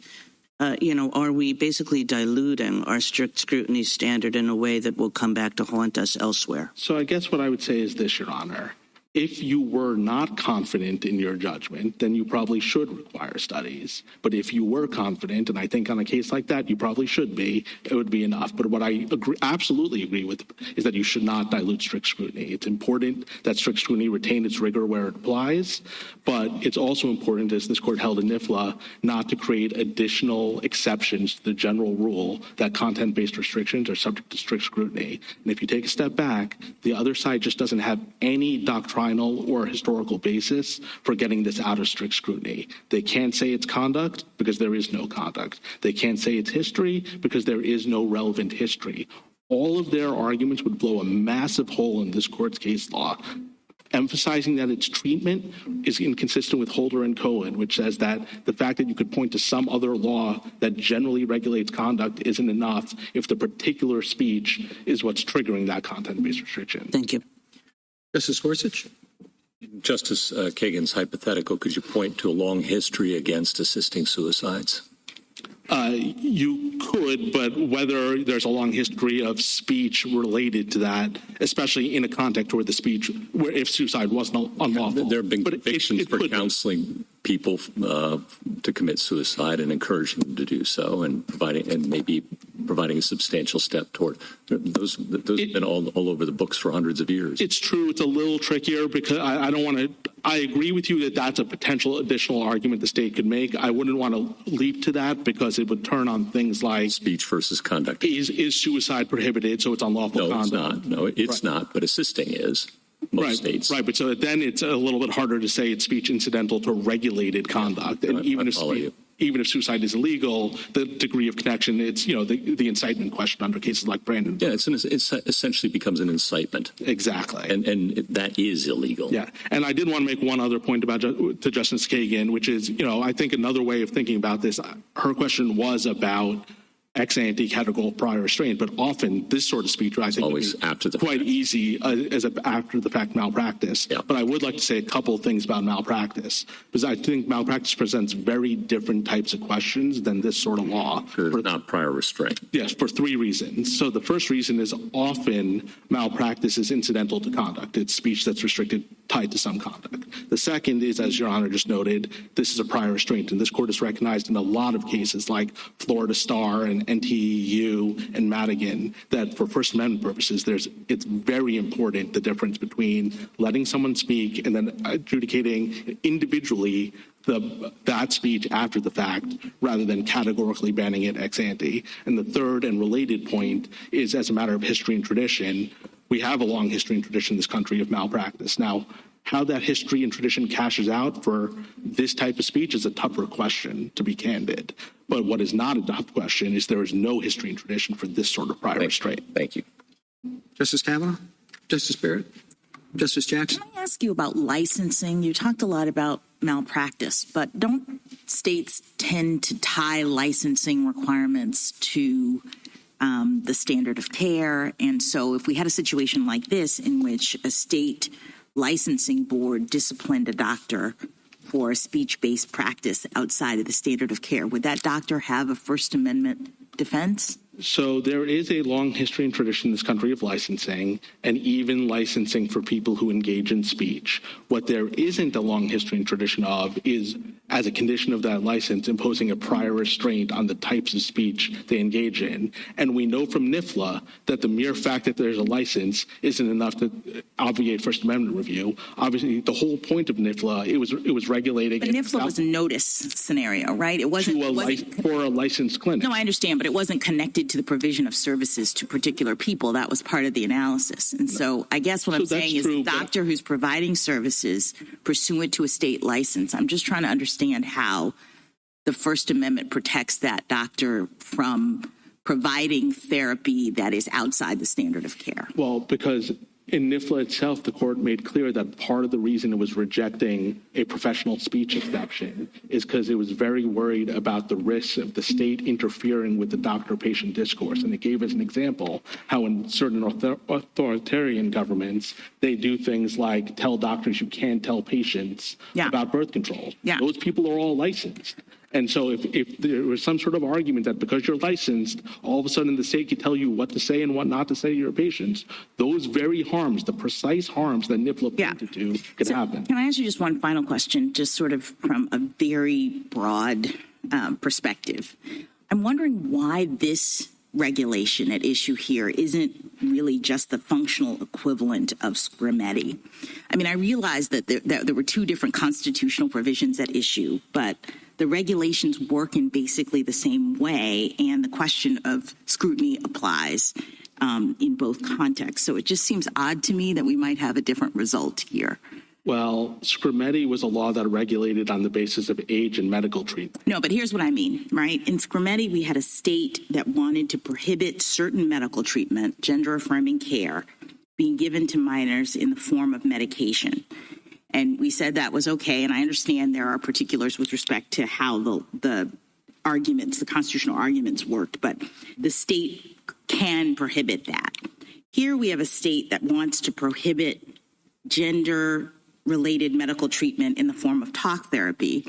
are we basically diluting our strict scrutiny standard in a way that will come back to haunt us elsewhere?
So I guess what I would say is this, Your Honor. If you were not confident in your judgment, then you probably should require studies. But if you were confident, and I think on a case like that you probably should be, it would be enough. But what I absolutely agree with is that you should not dilute strict scrutiny. It's important that strict scrutiny retain its rigor where it applies, but it's also important, as this court held in NIFLA, not to create additional exceptions to the general rule that content-based restrictions are subject to strict scrutiny. And if you take a step back, the other side just doesn't have any doctrinal or historical basis for getting this out of strict scrutiny. They can't say it's conduct because there is no conduct. They can't say it's history because there is no relevant history. All of their arguments would blow a massive hole in this court's case law, emphasizing that its treatment is inconsistent with Holder and Cohen, which says that the fact that you could point to some other law that generally regulates conduct isn't enough if the particular speech is what's triggering that content-based restriction.
Thank you.
Justice Gorsuch?
Justice Kagan's hypothetical, could you point to a long history against assisting suicides?
You could, but whether there's a long history of speech related to that, especially in a context where the speech, where if suicide wasn't unlawful.
There have been convictions for counseling people to commit suicide and encouraging them to do so, and providing and maybe providing a substantial step toward. Those have been all over the books for hundreds of years.
It's true. It's a little trickier because I don't want to. I agree with you that that's a potential additional argument the state could make. I wouldn't want to leap to that because it would turn on things like
speech versus conduct.
Is suicide prohibited? So it's unlawful conduct.
No, it's not. But assisting is. Most states.
Right, but so then it's a little bit harder to say it's speech incidental to regulated conduct. And even if suicide is illegal, the degree of connection, it's, the incitement question under cases like Brandon.
Yeah, it essentially becomes an incitement.
Exactly.
And that is illegal.
Yeah, and I did want to make one other point to Justice Kagan, which is, I think another way of thinking about this, her question was about ex ante categorical prior restraint, but often this sort of speech, I think,
always after the
quite
fact.
Easy as an after the fact malpractice.
Yeah.
But I would like to say a couple of things about malpractice, because I think malpractice presents very different types of questions than this sort of law.
For not prior restraint.
Yes, for three reasons. So the first reason is often malpractice is incidental to conduct. It's speech that's restricted, tied to some conduct. The second is, as Your Honor just noted, this is a prior restraint, and this court has recognized in a lot of cases like Florida Star and NTU and Madigan that for First Amendment purposes, it's very important the difference between letting someone speak and then adjudicating individually that speech after the fact rather than categorically banning it ex ante. And the third and related point is, as a matter of history and tradition, we have a long history and tradition in this country of malpractice. Now, how that history and tradition cashes out for this type of speech is a tougher question, to be candid. But what is not a tough question is there is no history and tradition for this sort of prior restraint.
Thank you.
Justice Kavanaugh? Justice Barrett? Justice Jackson?
Can I ask you about licensing? You talked a lot about malpractice, but don't states tend to tie licensing requirements to the standard of care? And so if we had a situation like this in which a state licensing board disciplined a doctor for a speech-based practice outside of the standard of care, would that doctor have a First Amendment defense?
So there is a long history and tradition in this country of licensing, and even licensing for people who engage in speech. What there isn't a long history and tradition of is, as a condition of that license, imposing a prior restraint on the types of speech they engage in. And we know from NIFLA that the mere fact that there's a license isn't enough to obviate First Amendment review. Obviously, the whole point of NIFLA, it was regulating.
But NIFLA was a notice scenario, right? It wasn't
for a licensed clinic.
No, I understand, but it wasn't connected to the provision of services to particular people. That was part of the analysis. And so I guess what I'm saying is a doctor who's providing services pursuant to a state license, I'm just trying to understand how the First Amendment protects that doctor from providing therapy that is outside the standard of care.
Well, because in NIFLA itself, the court made clear that part of the reason it was rejecting a professional speech exception is because it was very worried about the risks of the state interfering with the doctor-patient discourse. And it gave us an example how in certain authoritarian governments, they do things like tell doctors you can't tell patients about birth control. Yeah. Those people are all licensed. And so if there was some sort of argument that because you're licensed, all of a sudden the state could tell you what to say and what not to say to your patients, those very harms, the precise harms that NIFLA pointed to, could happen.
Can I ask you just one final question, just sort of from a very broad perspective? I'm wondering why this regulation at issue here isn't really just the functional equivalent of scrimetti. I mean, I realize that there were two different constitutional provisions at issue, but the regulations work in basically the same way, and the question of scrutiny applies in both contexts. So it just seems odd to me that we might have a different result here.
Well, scrimetti was a law that regulated on the basis of age and medical treatment.
No, but here's what I mean, right? In scrimetti, we had a state that wanted to prohibit certain medical treatment, gender-affirming care, being given to minors in the form of medication. And we said that was okay, and I understand there are particulars with respect to how the arguments, the constitutional arguments worked, but the state can prohibit that. Here we have a state that wants to prohibit gender-related medical treatment in the form of talk therapy,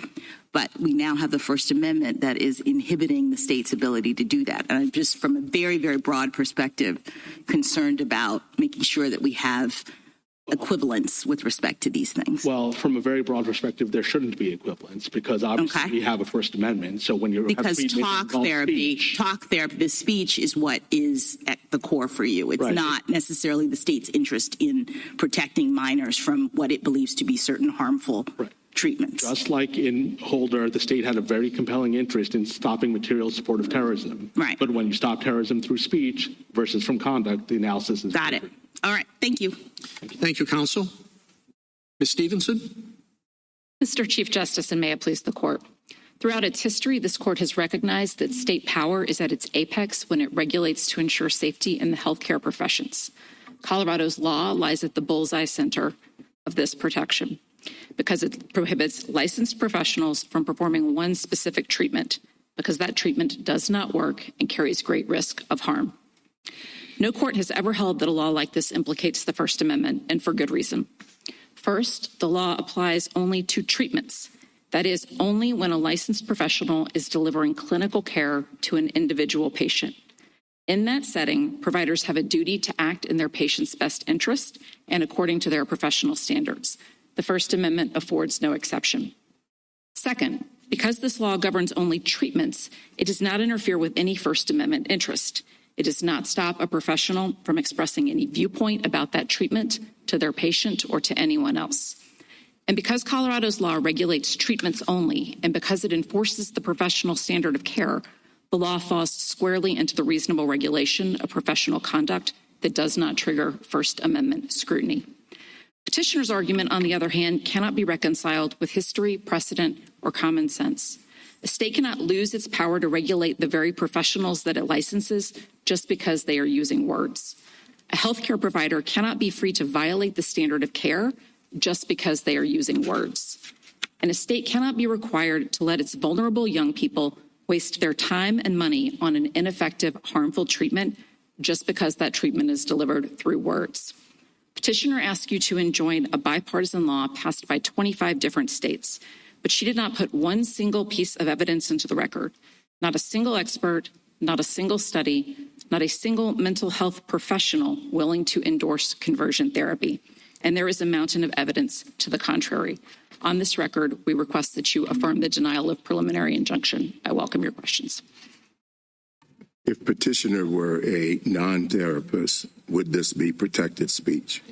but we now have the First Amendment that is inhibiting the state's ability to do that. And I'm just, from a very, very broad perspective, concerned about making sure that we have equivalence with respect to these things?
Well, from a very broad perspective, there shouldn't be equivalence because obviously we have a First Amendment. So when you
because
have
talk therapy, the speech is what is at the core for you. It's not necessarily the state's interest in protecting minors from what it believes to be certain harmful treatments.
Just like in Holder, the state had a very compelling interest in stopping material support of terrorism.
Right.
But when you stop terrorism through speech versus from conduct, the analysis is
Got it. All right. Thank you.
Thank you, counsel. Ms. Stevenson?
Mr. Chief Justice, and may it please the court. Throughout its history, this court has recognized that state power is at its apex when it regulates to ensure safety in the healthcare professions. Colorado's law lies at the bullseye center of this protection because it prohibits licensed professionals from performing one specific treatment because that treatment does not work and carries great risk of harm. No court has ever held that a law like this implicates the First Amendment, and for good reason. First, the law applies only to treatments. That is, only when a licensed professional is delivering clinical care to an individual patient. In that setting, providers have a duty to act in their patient's best interest and according to their professional standards. The First Amendment affords no exception. Second, because this law governs only treatments, it does not interfere with any First Amendment interest. It does not stop a professional from expressing any viewpoint about that treatment to their patient or to anyone else. And because Colorado's law regulates treatments only, and because it enforces the professional standard of care, the law falls squarely into the reasonable regulation of professional conduct that does not trigger First Amendment scrutiny. Petitioner's argument, on the other hand, cannot be reconciled with history, precedent, or common sense. A state cannot lose its power to regulate the very professionals that it licenses just because they are using words. A healthcare provider cannot be free to violate the standard of care just because they are using words. And a state cannot be required to let its vulnerable young people waste their time and money on an ineffective, harmful treatment just because that treatment is delivered through words. Petitioner asks you to enjoin a bipartisan law passed by 25 different states, but she did not put one single piece of evidence into the record. Not a single expert, not a single study, not a single mental health professional willing to endorse conversion therapy. And there is a mountain of evidence to the contrary. On this record, we request that you affirm the denial of preliminary injunction. I welcome your questions.
If petitioner were a non-therapist, would this be protected speech?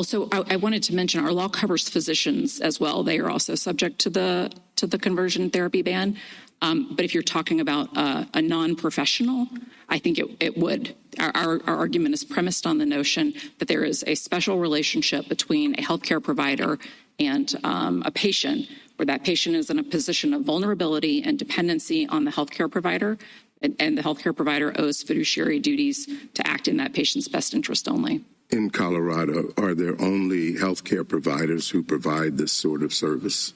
So I wanted to mention our law covers physicians as well. They are also subject to the conversion therapy ban. But if you're talking about a non-professional, I think it would. Our argument is premised on the notion that there is a special relationship between a healthcare provider and a patient, where that patient is in a position of vulnerability and dependency on the healthcare provider, and the healthcare provider owes fiduciary duties to act in that patient's best interest only.
In Colorado, are there only healthcare providers who provide this sort of service?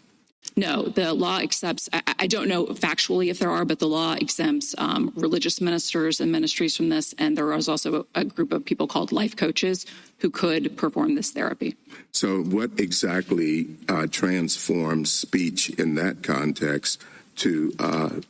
No, the law accepts, I don't know factually if there are, but the law exempts religious ministers and ministries from this. And there is also a group of people called life coaches who could perform this therapy.
So what exactly transforms speech in that context to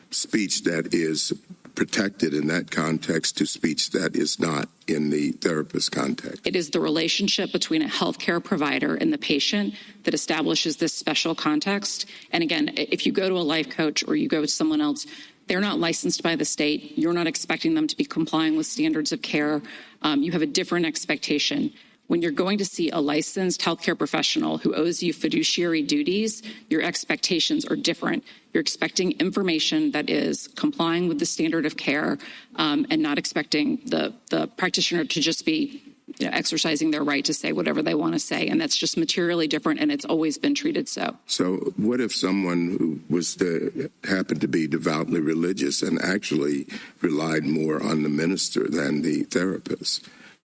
speech that is protected in that context to speech that is not in the therapist context?
It is the relationship between a healthcare provider and the patient that establishes this special context. And again, if you go to a life coach or you go to someone else, they're not licensed by the state. You're not expecting them to be complying with standards of care. You have a different expectation. When you're going to see a licensed healthcare professional who owes you fiduciary duties, your expectations are different. You're expecting information that is complying with the standard of care, and not expecting the practitioner to just be exercising their right to say whatever they want to say. And that's just materially different, and it's always been treated so.
So what if someone who happened to be devoutly religious and actually relied more on the minister than the therapist?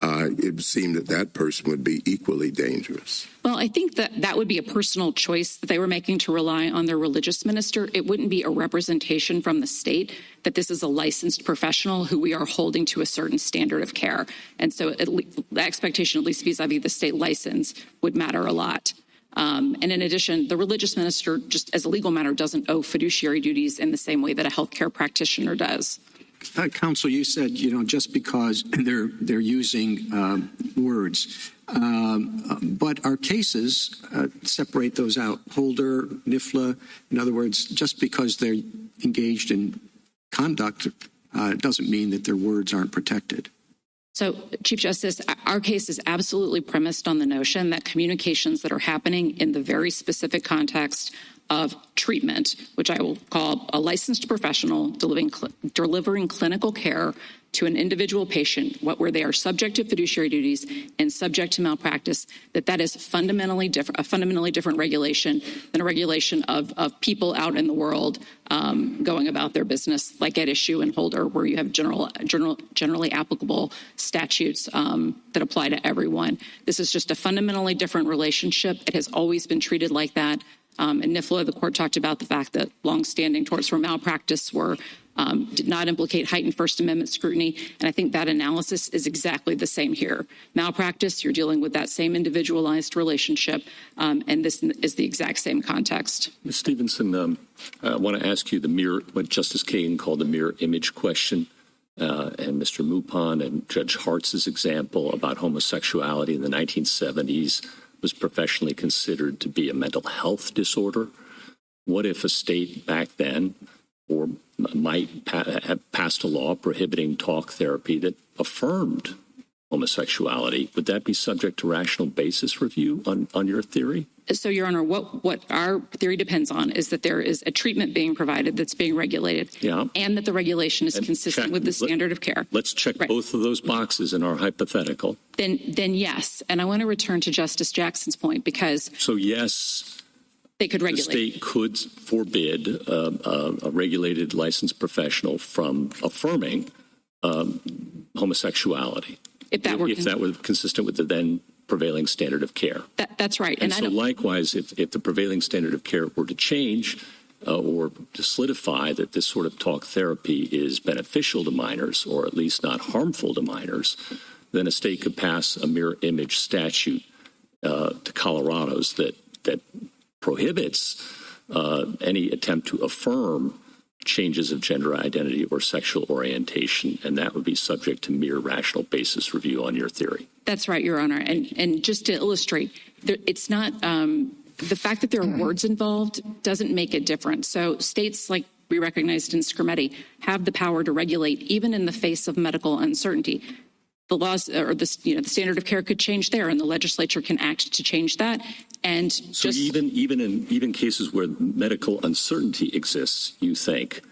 It would seem that person would be equally dangerous.
Well, I think that would be a personal choice that they were making to rely on their religious minister. It wouldn't be a representation from the state that this is a licensed professional who we are holding to a certain standard of care. And so the expectation, at least vis-a-vis the state license, would matter a lot. And in addition, the religious minister, just as a legal matter, doesn't owe fiduciary duties in the same way that a healthcare practitioner does.
Counsel, you said, just because they're using words, But our cases separate those out. Holder, NIFLA, in other words, just because they're engaged in conduct doesn't mean that their words aren't protected.
So, Chief Justice, our case is absolutely premised on the notion that communications that are happening in the very specific context of treatment, which I will call a licensed professional delivering clinical care to an individual patient, where they are subject to fiduciary duties and subject to malpractice, that is fundamentally different, a fundamentally different regulation than a regulation of people out in the world going about their business, like at issue in Holder, where you have generally applicable statutes that apply to everyone. This is just a fundamentally different relationship. It has always been treated like that. In NIFLA, the court talked about the fact that longstanding torts for malpractice did not implicate heightened First Amendment scrutiny, and I think that analysis is exactly the same here. Malpractice, you're dealing with that same individualized relationship, and this is the exact same context.
Ms. Stevenson, I want to ask you what Justice Kagan called the mirror image question, and Mr. Mooppan and Judge Hartz's example about homosexuality in the 1970s was professionally considered to be a mental health disorder. What if a state back then might have passed a law prohibiting talk therapy that affirmed homosexuality? Would that be subject to rational basis review on your theory?
So, Your Honor, what our theory depends on is that there is a treatment being provided that's being regulated, and that the regulation is consistent with the standard of care.
Let's check both of those boxes in our hypothetical.
Then yes, and I want to return to Justice Jackson's point because
yes,
they could regulate.
The state could forbid a regulated licensed professional from affirming homosexuality if that were consistent with the then prevailing standard of care.
That's right.
And so likewise, if the prevailing standard of care were to change or to solidify that this sort of talk therapy is beneficial to minors or at least not harmful to minors, then a state could pass a mirror image statute to Colorado's that prohibits any attempt to affirm changes of gender identity or sexual orientation, and that would be subject to mere rational basis review on your theory.
That's right, Your Honor. And just to illustrate, it's not the fact that there are words involved doesn't make a difference. So states, like we recognized in Scrimeti, have the power to regulate even in the face of medical uncertainty. The laws or the standard of care could change there, and the legislature can act to change that. And
so even in cases where medical uncertainty exists, you think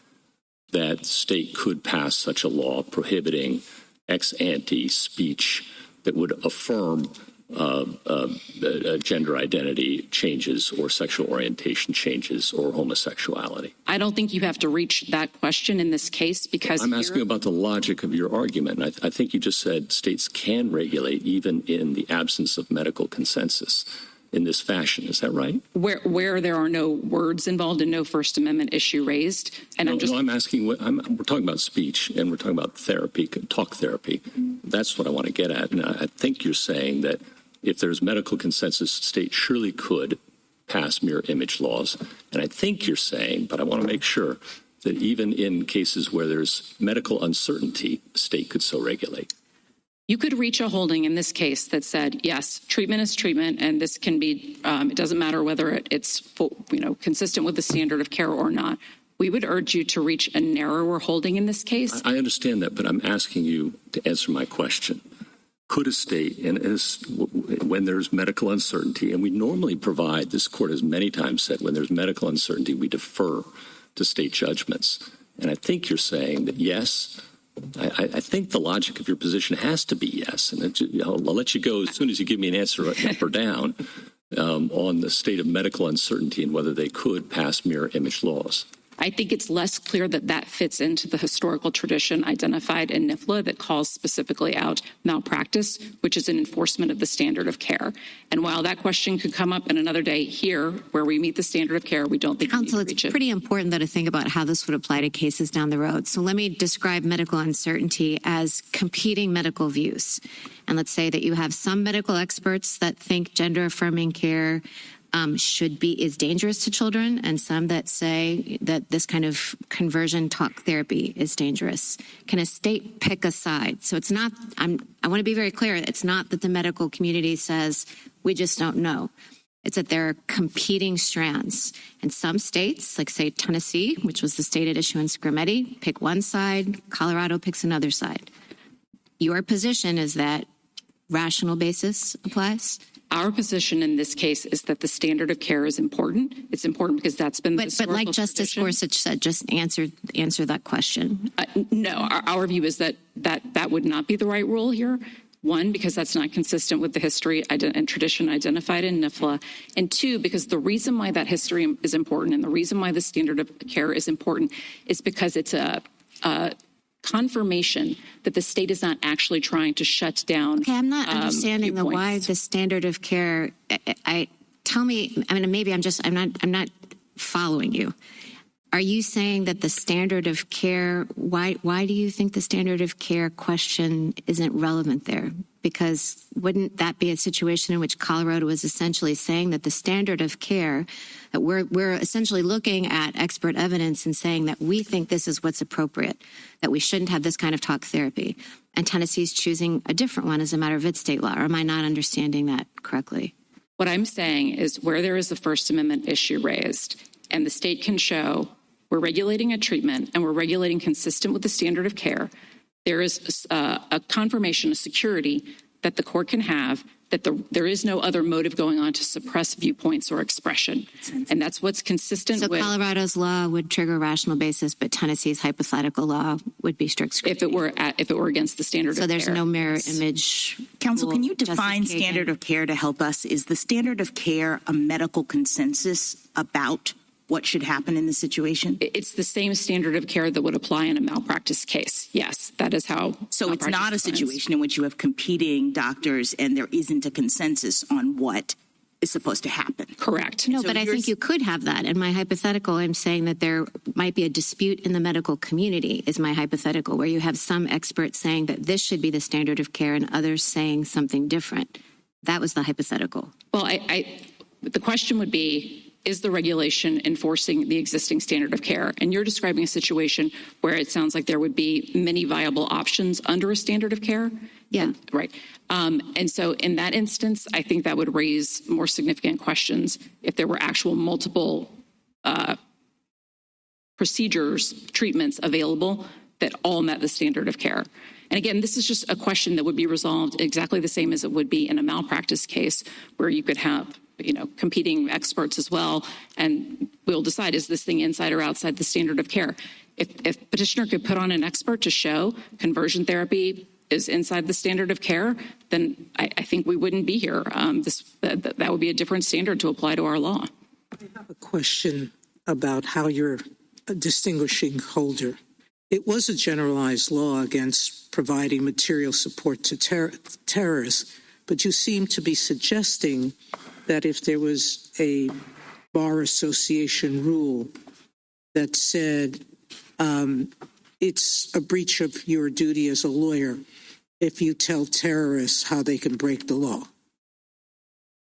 that the state could pass such a law prohibiting ex ante speech that would affirm gender identity changes or sexual orientation changes or homosexuality?
I don't think you have to reach that question in this case because
I'm asking about the logic of your argument. And I think you just said states can regulate even in the absence of medical consensus in this fashion. Is that right?
Where there are no words involved and no First Amendment issue raised. And
I'm asking, we're talking about speech and we're talking about therapy, talk therapy. That's what I want to get at. And I think you're saying that if there's medical consensus, states surely could pass mirror image laws. And I think you're saying, but I want to make sure, that even in cases where there's medical uncertainty, the state could so regulate.
You could reach a holding in this case that said, yes, treatment is treatment, and this can be, it doesn't matter whether it's consistent with the standard of care or not. We would urge you to reach a narrower holding in this case.
I understand that, but I'm asking you to answer my question. Could a state, when there's medical uncertainty, and we normally provide, this court has many times said, when there's medical uncertainty, we defer to state judgments. And I think you're saying that yes, I think the logic of your position has to be yes. And I'll let you go as soon as you give me an answer up or down on the state of medical uncertainty and whether they could pass mirror image laws.
I think it's less clear that that fits into the historical tradition identified in NIFLA that calls specifically out malpractice, which is an enforcement of the standard of care. And while that question could come up in another day here, where we meet the standard of care, we don't think
Counsel,
we need to reach
it's pretty important, though, to think about how this would apply to cases down the road. So let me describe medical uncertainty as competing medical views. And let's say that you have some medical experts that think gender-affirming care is dangerous to children, and some that say that this kind of conversion talk therapy is dangerous. Can a state pick a side? So it's not, I want to be very clear, it's not that the medical community says, we just don't know. It's that there are competing strands. And some states, like say Tennessee, which was the state at issue in Scrimeti, pick one side, Colorado picks another side. Your position is that rational basis applies?
Our position in this case is that the standard of care is important. It's important because that's been the
But like Justice Gorsuch said, just answer that question.
No, our view is that would not be the right rule here. One, because that's not consistent with the history and tradition identified in NIFLA. And two, because the reason why that history is important and the reason why the standard of care is important is because it's a confirmation that the state is not actually trying to shut down.
Okay, I'm not understanding why the standard of care. Maybe I'm not following you. Are you saying that the standard of care? Why do you think the standard of care question isn't relevant there? Because wouldn't that be a situation in which Colorado is essentially saying that the standard of care, that we're essentially looking at expert evidence and saying that we think this is what's appropriate, that we shouldn't have this kind of talk therapy, and Tennessee's choosing a different one as a matter of its state law? Or am I not understanding that correctly?
What I'm saying is where there is a First Amendment issue raised and the state can show we're regulating a treatment and we're regulating consistent with the standard of care, there is a confirmation, a security that the court can have that there is no other motive going on to suppress viewpoints or expression. And that's what's consistent with.
So Colorado's law would trigger rational basis, but Tennessee's hypothetical law would be strict scrutiny.
If it were against the standard of care.
So there's no mirror image.
Counsel, can you define standard of care to help us? Is the standard of care a medical consensus about what should happen in the situation?
It's the same standard of care that would apply in a malpractice case. Yes, that is how.
So it's not a situation in which you have competing doctors and there isn't a consensus on what is supposed to happen.
Correct.
No,
so
but I think you could have that. In my hypothetical, I'm saying that there might be a dispute in the medical community, is my hypothetical, where you have some experts saying that this should be the standard of care and others saying something different. That was the hypothetical.
Well, the question would be, is the regulation enforcing the existing standard of care? And you're describing a situation where it sounds like there would be many viable options under a standard of care.
Yeah.
Right. And so in that instance, I think that would raise more significant questions if there were actual multiple procedures, treatments available that all met the standard of care. And again, this is just a question that would be resolved exactly the same as it would be in a malpractice case where you could have competing experts as well, and we'll decide, is this thing inside or outside the standard of care? If Petitioner could put on an expert to show conversion therapy is inside the standard of care, then I think we wouldn't be here. That would be a different standard to apply to our law.
I have a question about how you're distinguishing Holder. It was a generalized law against providing material support to terrorists, but you seem to be suggesting that if there was a bar association rule that said it's a breach of your duty as a lawyer if you tell terrorists how they can break the law,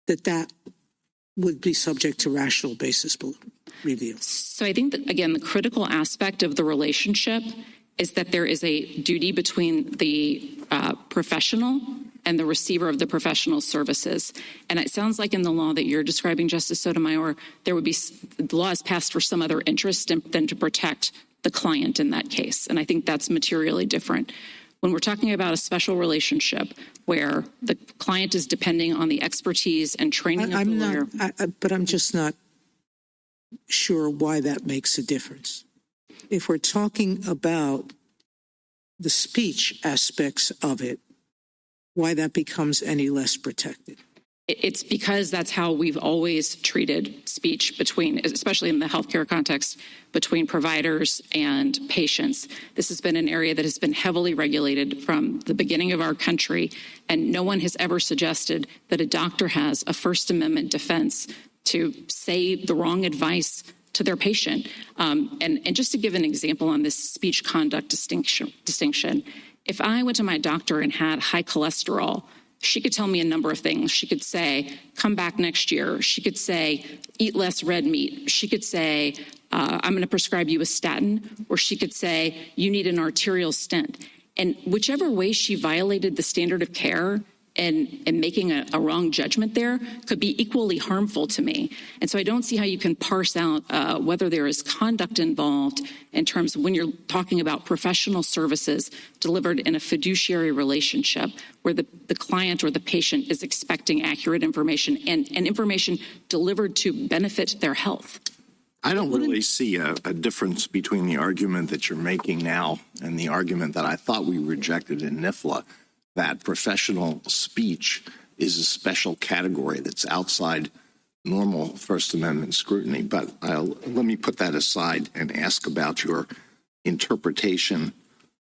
that would be subject to rational basis review.
So I think that, again, the critical aspect of the relationship is that there is a duty between the professional and the receiver of the professional services. And it sounds like in the law that you're describing, Justice Sotomayor, there would be, the law is passed for some other interest than to protect the client in that case. And I think that's materially different. When we're talking about a special relationship where the client is depending on the expertise and training of the lawyer.
But I'm just not sure why that makes a difference. If we're talking about the speech aspects of it, why that becomes any less protected.
It's because that's how we've always treated speech between, especially in the healthcare context, between providers and patients. This has been an area that has been heavily regulated from the beginning of our country, and no one has ever suggested that a doctor has a First Amendment defense to say the wrong advice to their patient. And just to give an example on this speech conduct distinction, if I went to my doctor and had high cholesterol she could tell me a number of things. She could say, come back next year. She could say, eat less red meat. She could say, I'm going to prescribe you a statin. Or she could say, you need an arterial stent. And whichever way she violated the standard of care and making a wrong judgment there could be equally harmful to me. And so I don't see how you can parse out whether there is conduct involved in terms of when you're talking about professional services delivered in a fiduciary relationship where the client or the patient is expecting accurate information and information delivered to benefit their health.
I don't really see a difference between the argument that you're making now and the argument that I thought we rejected in NIFLA, that professional speech is a special category that's outside normal First Amendment scrutiny. But let me put that aside and ask about your interpretation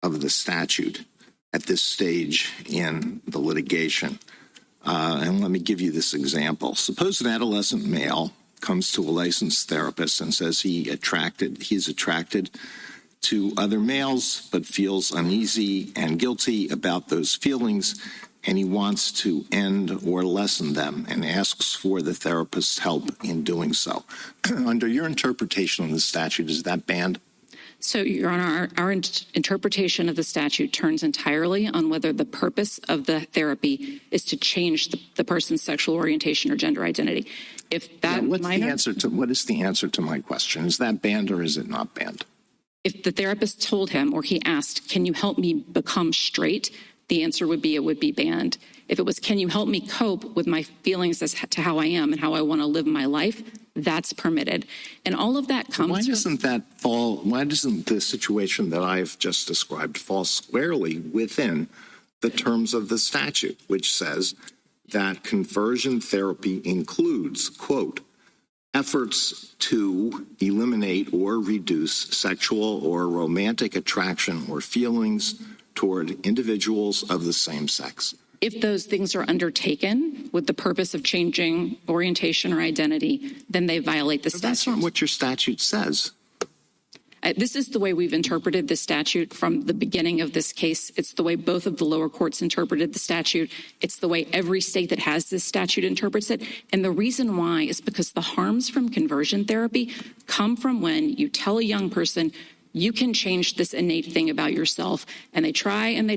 of the statute at this stage in the litigation. And let me give you this example. Suppose an adolescent male comes to a licensed therapist and says he's attracted to other males, but feels uneasy and guilty about those feelings, and he wants to end or lessen them and asks for the therapist's help in doing so. Under your interpretation of the statute, is that banned?
So, Your Honor, our interpretation of the statute turns entirely on whether the purpose of the therapy is to change the person's sexual orientation or gender identity. If that
what is the answer to my question? Is that banned or is it not banned?
If the therapist told him or he asked, can you help me become straight? The answer would be it would be banned. If it was, can you help me cope with my feelings as to how I am and how I want to live my life? That's permitted. And all of that comes.
Why doesn't the situation that I've just described fall squarely within the terms of the statute, which says that conversion therapy includes, quote, efforts to eliminate or reduce sexual or romantic attraction or feelings toward individuals of the same sex?
If those things are undertaken with the purpose of changing orientation or identity, then they violate the statute.
That's not what your statute says.
This is the way we've interpreted the statute from the beginning of this case. It's the way both of the lower courts interpreted the statute. It's the way every state that has this statute interprets it. And the reason why is because the harms from conversion therapy come from when you tell a young person, you can change this innate thing about yourself, and they try and they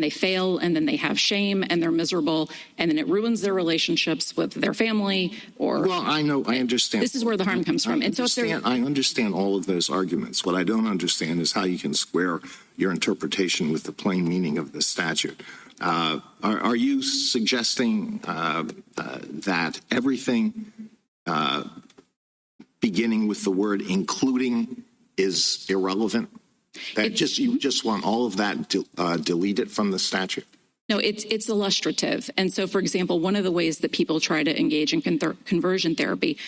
fail, and then they have shame and they're miserable, and then it ruins their relationships with their family.
I understand.
This is where the harm comes from.
I understand all of those arguments. What I don't understand is how you can square your interpretation with the plain meaning of the statute. Are you suggesting that everything beginning with the word including is irrelevant? You just want all of that deleted from the statute?
No, it's illustrative. And so, for example, one of the ways that people try to engage in conversion therapy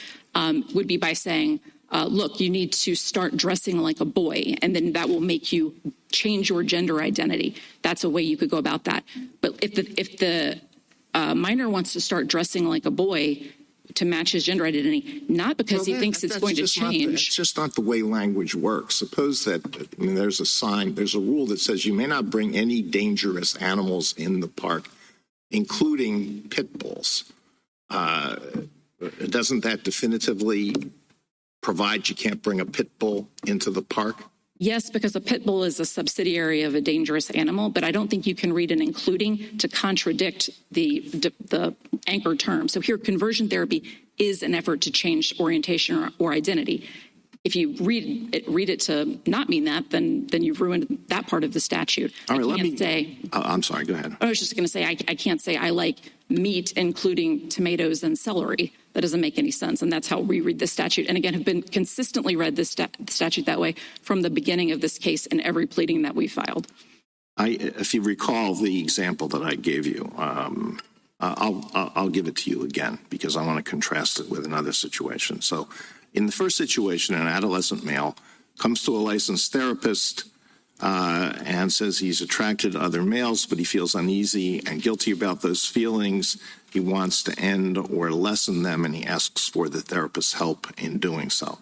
would be by saying, look, you need to start dressing like a boy, and then that will make you change your gender identity. That's a way you could go about that. But if the minor wants to start dressing like a boy to match his gender identity, not because he thinks it's going to change.
It's just not the way language works. Suppose that there's a rule that says you may not bring any dangerous animals in the park, including pit bulls. Doesn't that definitively provide you can't bring a pit bull into the park?
Yes, because a pit bull is a subsidiary of a dangerous animal, but I don't think you can read an including to contradict the anchor term. So here, conversion therapy is an effort to change orientation or identity. If you read it to not mean that, then you've ruined that part of the statute.
All right, I'm sorry, go ahead.
I was just going to say, I can't say I like meat, including tomatoes and celery. That doesn't make any sense, and that's how we read the statute. And again, have been consistently read this statute that way from the beginning of this case and every pleading that we filed.
If you recall the example that I gave you, I'll give it to you again because I want to contrast it with another situation. So in the first situation, an adolescent male comes to a licensed therapist and says he's attracted to other males, but he feels uneasy and guilty about those feelings. He wants to end or lessen them, and he asks for the therapist's help in doing so.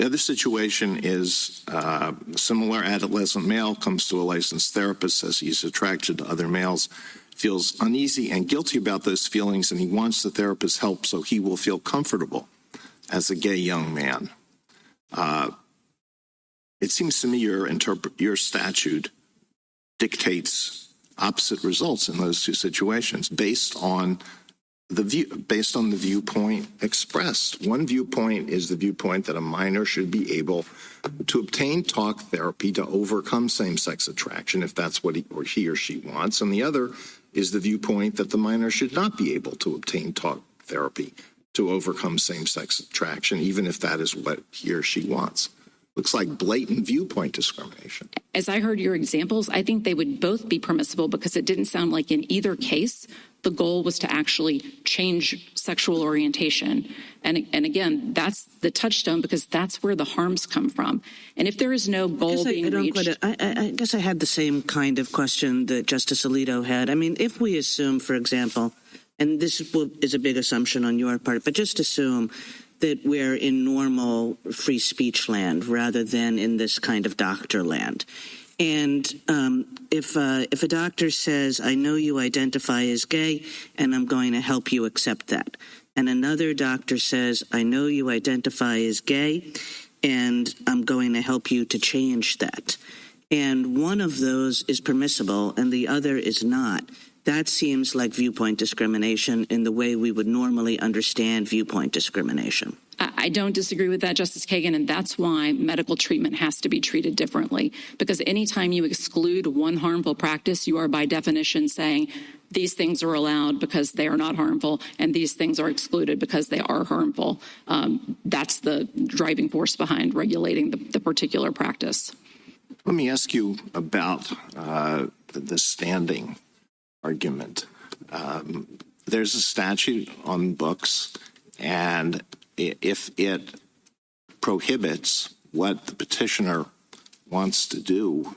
The other situation is a similar adolescent male comes to a licensed therapist, says he's attracted to other males, feels uneasy and guilty about those feelings, and he wants the therapist's help so he will feel comfortable as a gay young man. It seems to me your statute dictates opposite results in those two situations based on the viewpoint expressed. One viewpoint is the viewpoint that a minor should be able to obtain talk therapy to overcome same-sex attraction if that's what he or she wants, and the other is the viewpoint that the minor should not be able to obtain talk therapy to overcome same-sex attraction, even if that is what he or she wants. Looks like blatant viewpoint discrimination.
As I heard your examples, I think they would both be permissible because it didn't sound like in either case the goal was to actually change sexual orientation. And again, that's the touchstone because that's where the harms come from. And if there is no goal being reached...
I guess I had the same kind of question that Justice Alito had. I mean, if we assume, for example, and this is a big assumption on your part, but just assume that we're in normal free speech land rather than in this kind of doctor land. And if a doctor says, I know you identify as gay and I'm going to help you accept that. And another doctor says, I know you identify as gay and I'm going to help you to change that. And one of those is permissible and the other is not. That seems like viewpoint discrimination in the way we would normally understand viewpoint discrimination.
I don't disagree with that, Justice Kagan, and that's why medical treatment has to be treated differently. Because anytime you exclude one harmful practice, you are by definition saying these things are allowed because they are not harmful, and these things are excluded because they are harmful. That's the driving force behind regulating the particular practice.
Let me ask you about the standing argument. There's a statute on books, and if it prohibits what the petitioner wants to do,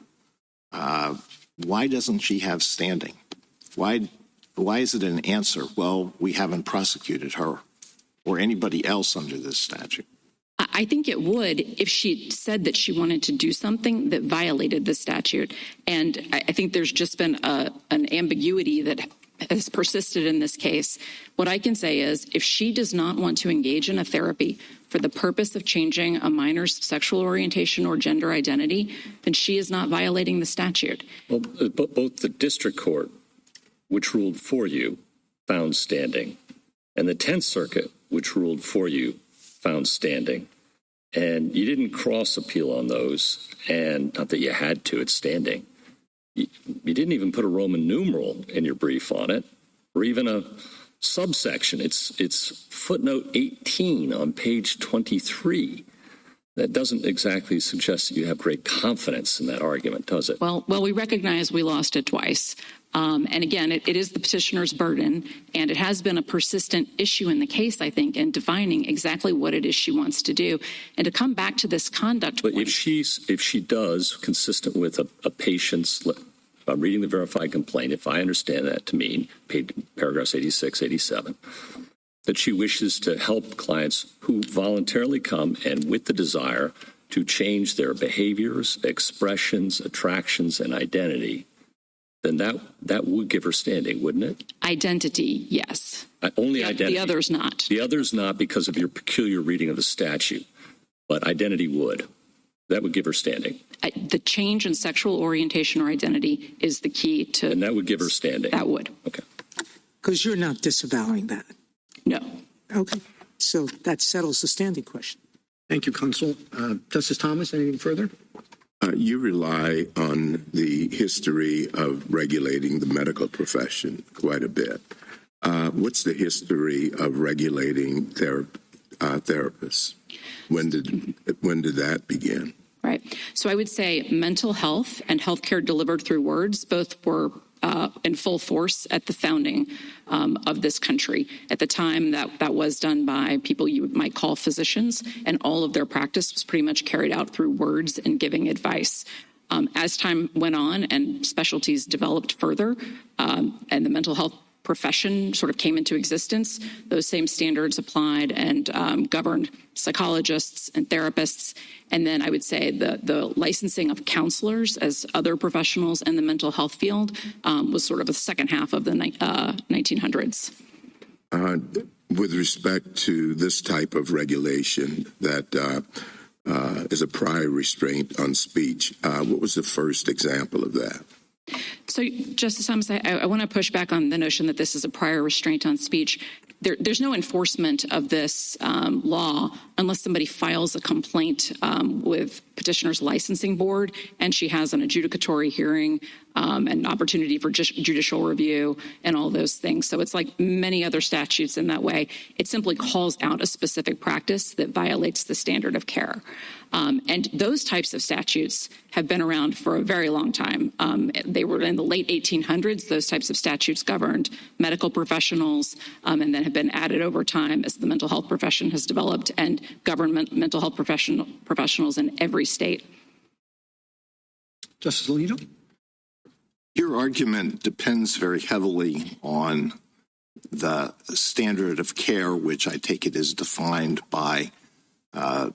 why doesn't she have standing? Why is it an answer? Well, we haven't prosecuted her or anybody else under this statute.
I think it would if she said that she wanted to do something that violated the statute. And I think there's just been an ambiguity that has persisted in this case. What I can say is if she does not want to engage in a therapy for the purpose of changing a minor's sexual orientation or gender identity, then she is not violating the statute.
Well, both the district court, which ruled for you, found standing, and the 10th Circuit, which ruled for you, found standing. And you didn't cross appeal on those, and not that you had to, it's standing. You didn't even put a Roman numeral in your brief on it, or even a subsection. It's footnote 18 on page 23. That doesn't exactly suggest that you have great confidence in that argument, does it?
Well, we recognize we lost it twice. And again, it is the petitioner's burden, and it has been a persistent issue in the case, I think, in defining exactly what it is she wants to do. And to come back to this conduct
But
point,
if she does, consistent with a patient's, if I'm reading the verified complaint, if I understand that to mean, paragraphs 86, 87, that she wishes to help clients who voluntarily come and with the desire to change their behaviors, expressions, attractions, and identity, then that would give her standing, wouldn't it?
identity, yes.
Only identity.
The others not.
The others not because of your peculiar reading of the statute, but identity would. That would give her standing.
The change in sexual orientation or identity is the key to...
And that would give her standing.
That would.
Okay.
Because you're not disavowing that.
No.
Okay. So that settles the standing question.
Thank you, Counsel. Justice Thomas, anything further?
You rely on the history of regulating the medical profession quite a bit. What's the history of regulating therapists? When did that begin?
Right. So I would say mental health and healthcare delivered through words both were in full force at the founding of this country. At the time, that was done by people you might call physicians, and all of their practice was pretty much carried out through words and giving advice. As time went on and specialties developed further, and the mental health profession sort of came into existence, those same standards applied and governed psychologists and therapists. And then I would say the licensing of counselors as other professionals in the mental health field was sort of the second half of the 1900s.
With respect to this type of regulation that is a prior restraint on speech, what was the first example of that?
So, Justice Thomas, I want to push back on the notion that this is a prior restraint on speech. There's no enforcement of this law unless somebody files a complaint with Petitioner's licensing board and she has an adjudicatory hearing and an opportunity for judicial review and all those things. So it's like many other statutes in that way. It simply calls out a specific practice that violates the standard of care. And those types of statutes have been around for a very long time. They were in the late 1800s. Those types of statutes governed medical professionals and then have been added over time as the mental health profession has developed and govern mental health professionals in every state.
Justice Alito?
Your argument depends very heavily on the standard of care, which I take it is defined by a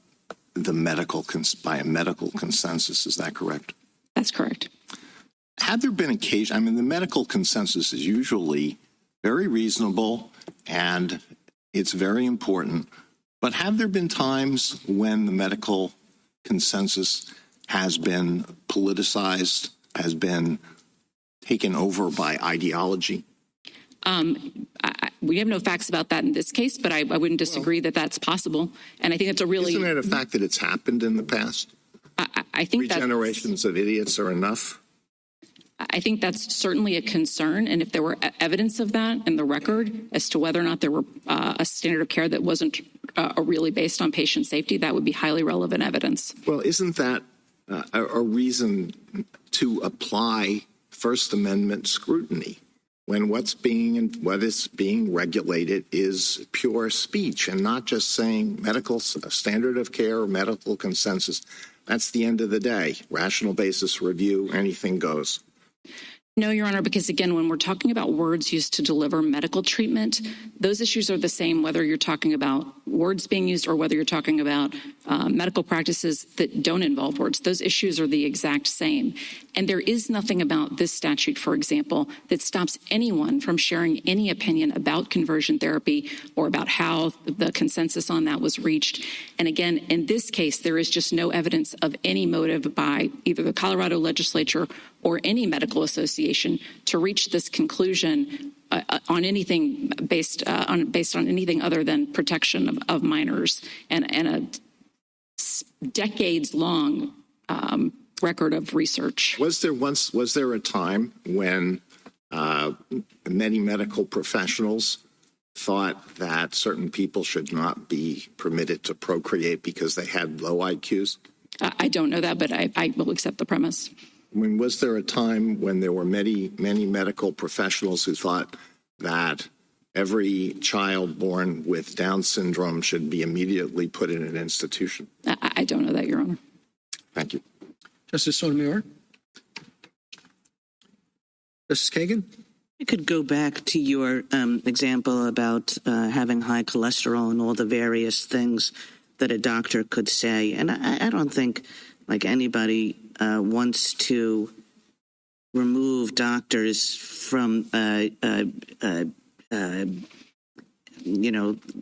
medical consensus. Is that correct?
That's correct.
Have there been occasions? I mean, the medical consensus is usually very reasonable and it's very important. But have there been times when the medical consensus has been politicized, has been taken over by ideology?
We have no facts about that in this case, but I wouldn't disagree that that's possible. And I think it's a really...
Isn't it a fact that it's happened in the past?
I think
3 generations of idiots are enough?
I think that's certainly a concern. And if there were evidence of that in the record as to whether or not there were a standard of care that wasn't really based on patient safety, that would be highly relevant evidence.
Well, isn't that a reason to apply First Amendment scrutiny when what is being regulated is pure speech and not just saying medical standard of care or medical consensus? That's the end of the day. Rational basis review, anything goes.
No, Your Honor, because again, when we're talking about words used to deliver medical treatment, those issues are the same whether you're talking about words being used or whether you're talking about medical practices that don't involve words. Those issues are the exact same. And there is nothing about this statute, for example, that stops anyone from sharing any opinion about conversion therapy or about how the consensus on that was reached. And again, in this case, there is just no evidence of any motive by either the Colorado legislature or any medical association to reach this conclusion on anything based on anything other than protection of minors and a decades-long record of research.
Was there a time when many medical professionals thought that certain people should not be permitted to procreate because they had low IQs?
I don't know that, but I will accept the premise.
I mean, was there a time when there were many medical professionals who thought that every child born with Down syndrome should be immediately put in an institution?
I don't know that, Your Honor.
Thank you.
Justice Sotomayor? Justice Kagan?
I could go back to your example about having high cholesterol and all the various things that a doctor could say. And I don't think like anybody wants to remove doctors from,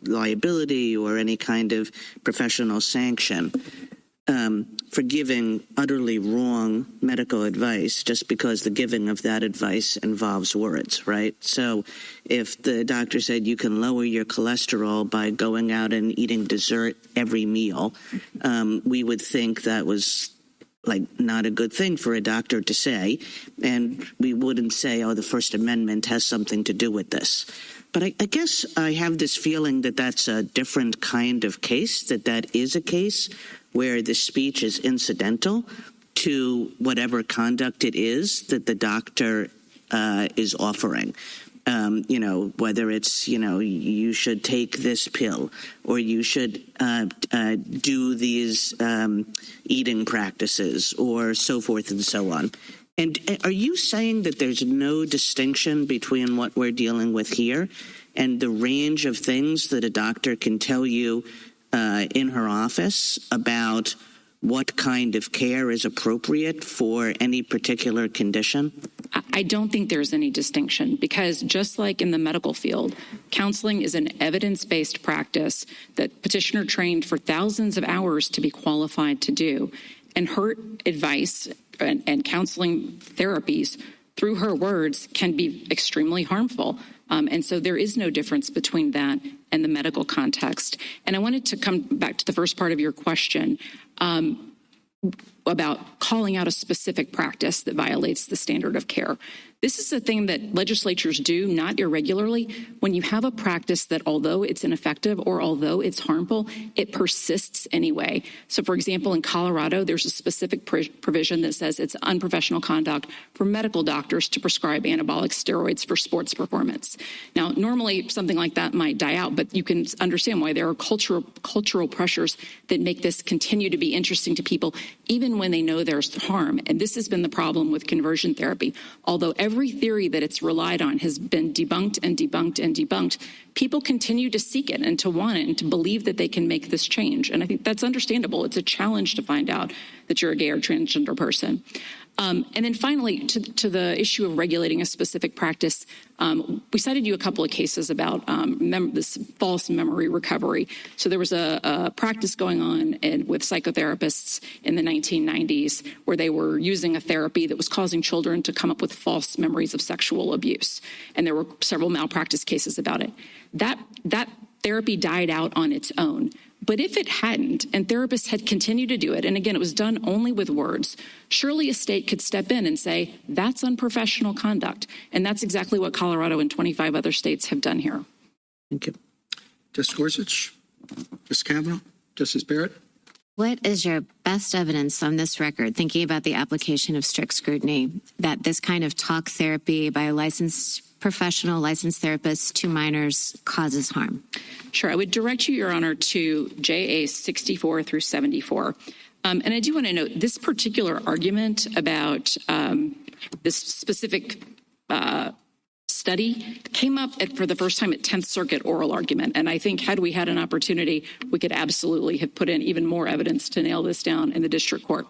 liability or any kind of professional sanction for giving utterly wrong medical advice just because the giving of that advice involves words, right? So if the doctor said you can lower your cholesterol by going out and eating dessert every meal, we would think that was like not a good thing for a doctor to say, and we wouldn't say, oh, the First Amendment has something to do with this. But I guess I have this feeling that that's a different kind of case, that is a case where the speech is incidental to whatever conduct it is that the doctor is offering. Whether it's, you should take this pill or you should do these eating practices or so forth and so on. And are you saying that there's no distinction between what we're dealing with here and the range of things that a doctor can tell you in her office about what kind of care is appropriate for any particular condition?
I don't think there's any distinction, because just like in the medical field, counseling is an evidence-based practice that Petitioner trained for thousands of hours to be qualified to do. And her advice and counseling therapies, through her words, can be extremely harmful. And so there is no difference between that and the medical context. And I wanted to come back to the first part of your question about calling out a specific practice that violates the standard of care. This is a thing that legislatures do not irregularly. When you have a practice that, although it's ineffective or although it's harmful, it persists anyway. So, for example, in Colorado, there's a specific provision that says it's unprofessional conduct for medical doctors to prescribe anabolic steroids for sports performance. Now, normally something like that might die out, but you can understand why there are cultural pressures that make this continue to be interesting to people, even when they know there's harm. And this has been the problem with conversion therapy. Although every theory that it's relied on has been debunked and debunked and debunked, people continue to seek it and to want it and to believe that they can make this change. And I think that's understandable. It's a challenge to find out that you're a gay or transgender person. And then finally, to the issue of regulating a specific practice, we cited you a couple of cases about this false memory recovery. So there was a practice going on with psychotherapists in the 1990s where they were using a therapy that was causing children to come up with false memories of sexual abuse. And there were several malpractice cases about it. That therapy died out on its own. But if it hadn't, and therapists had continued to do it, and again, it was done only with words, surely a state could step in and say, that's unprofessional conduct. And that's exactly what Colorado and 25 other states have done here.
Thank you.
Justice Gorsuch, Justice Kavanaugh, Justice Barrett.
What is your best evidence on this record, thinking about the application of strict scrutiny, that this kind of talk therapy by licensed therapists to minors causes harm?
Sure. I would direct you, Your Honor, to JA 64 through 74. And I do want to note this particular argument about this specific study came up for the first time at 10th Circuit oral argument. And I think had we had an opportunity, we could absolutely have put in even more evidence to nail this down in the district court.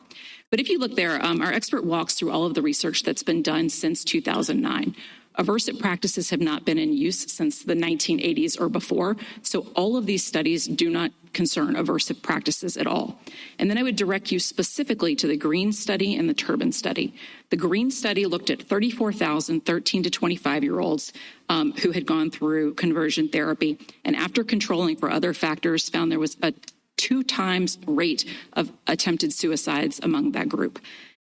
But if you look there, our expert walks through all of the research that's been done since 2009. Aversive practices have not been in use since the 1980s or before, so all of these studies do not concern aversive practices at all. And then I would direct you specifically to the Green study and the Turbin study. The Green study looked at 34,000 13 to 25-year-olds who had gone through conversion therapy, and after controlling for other factors, found there was a 2 times rate of attempted suicides among that group.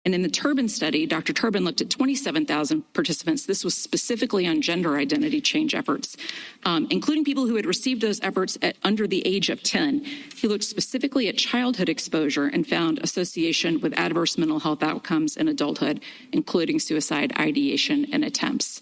And in the Turbin study, Dr. Turbin looked at 27,000 participants. This was specifically on gender identity change efforts, including people who had received those efforts at under the age of 10. He looked specifically at childhood exposure and found association with adverse mental health outcomes in adulthood, including suicide ideation and attempts.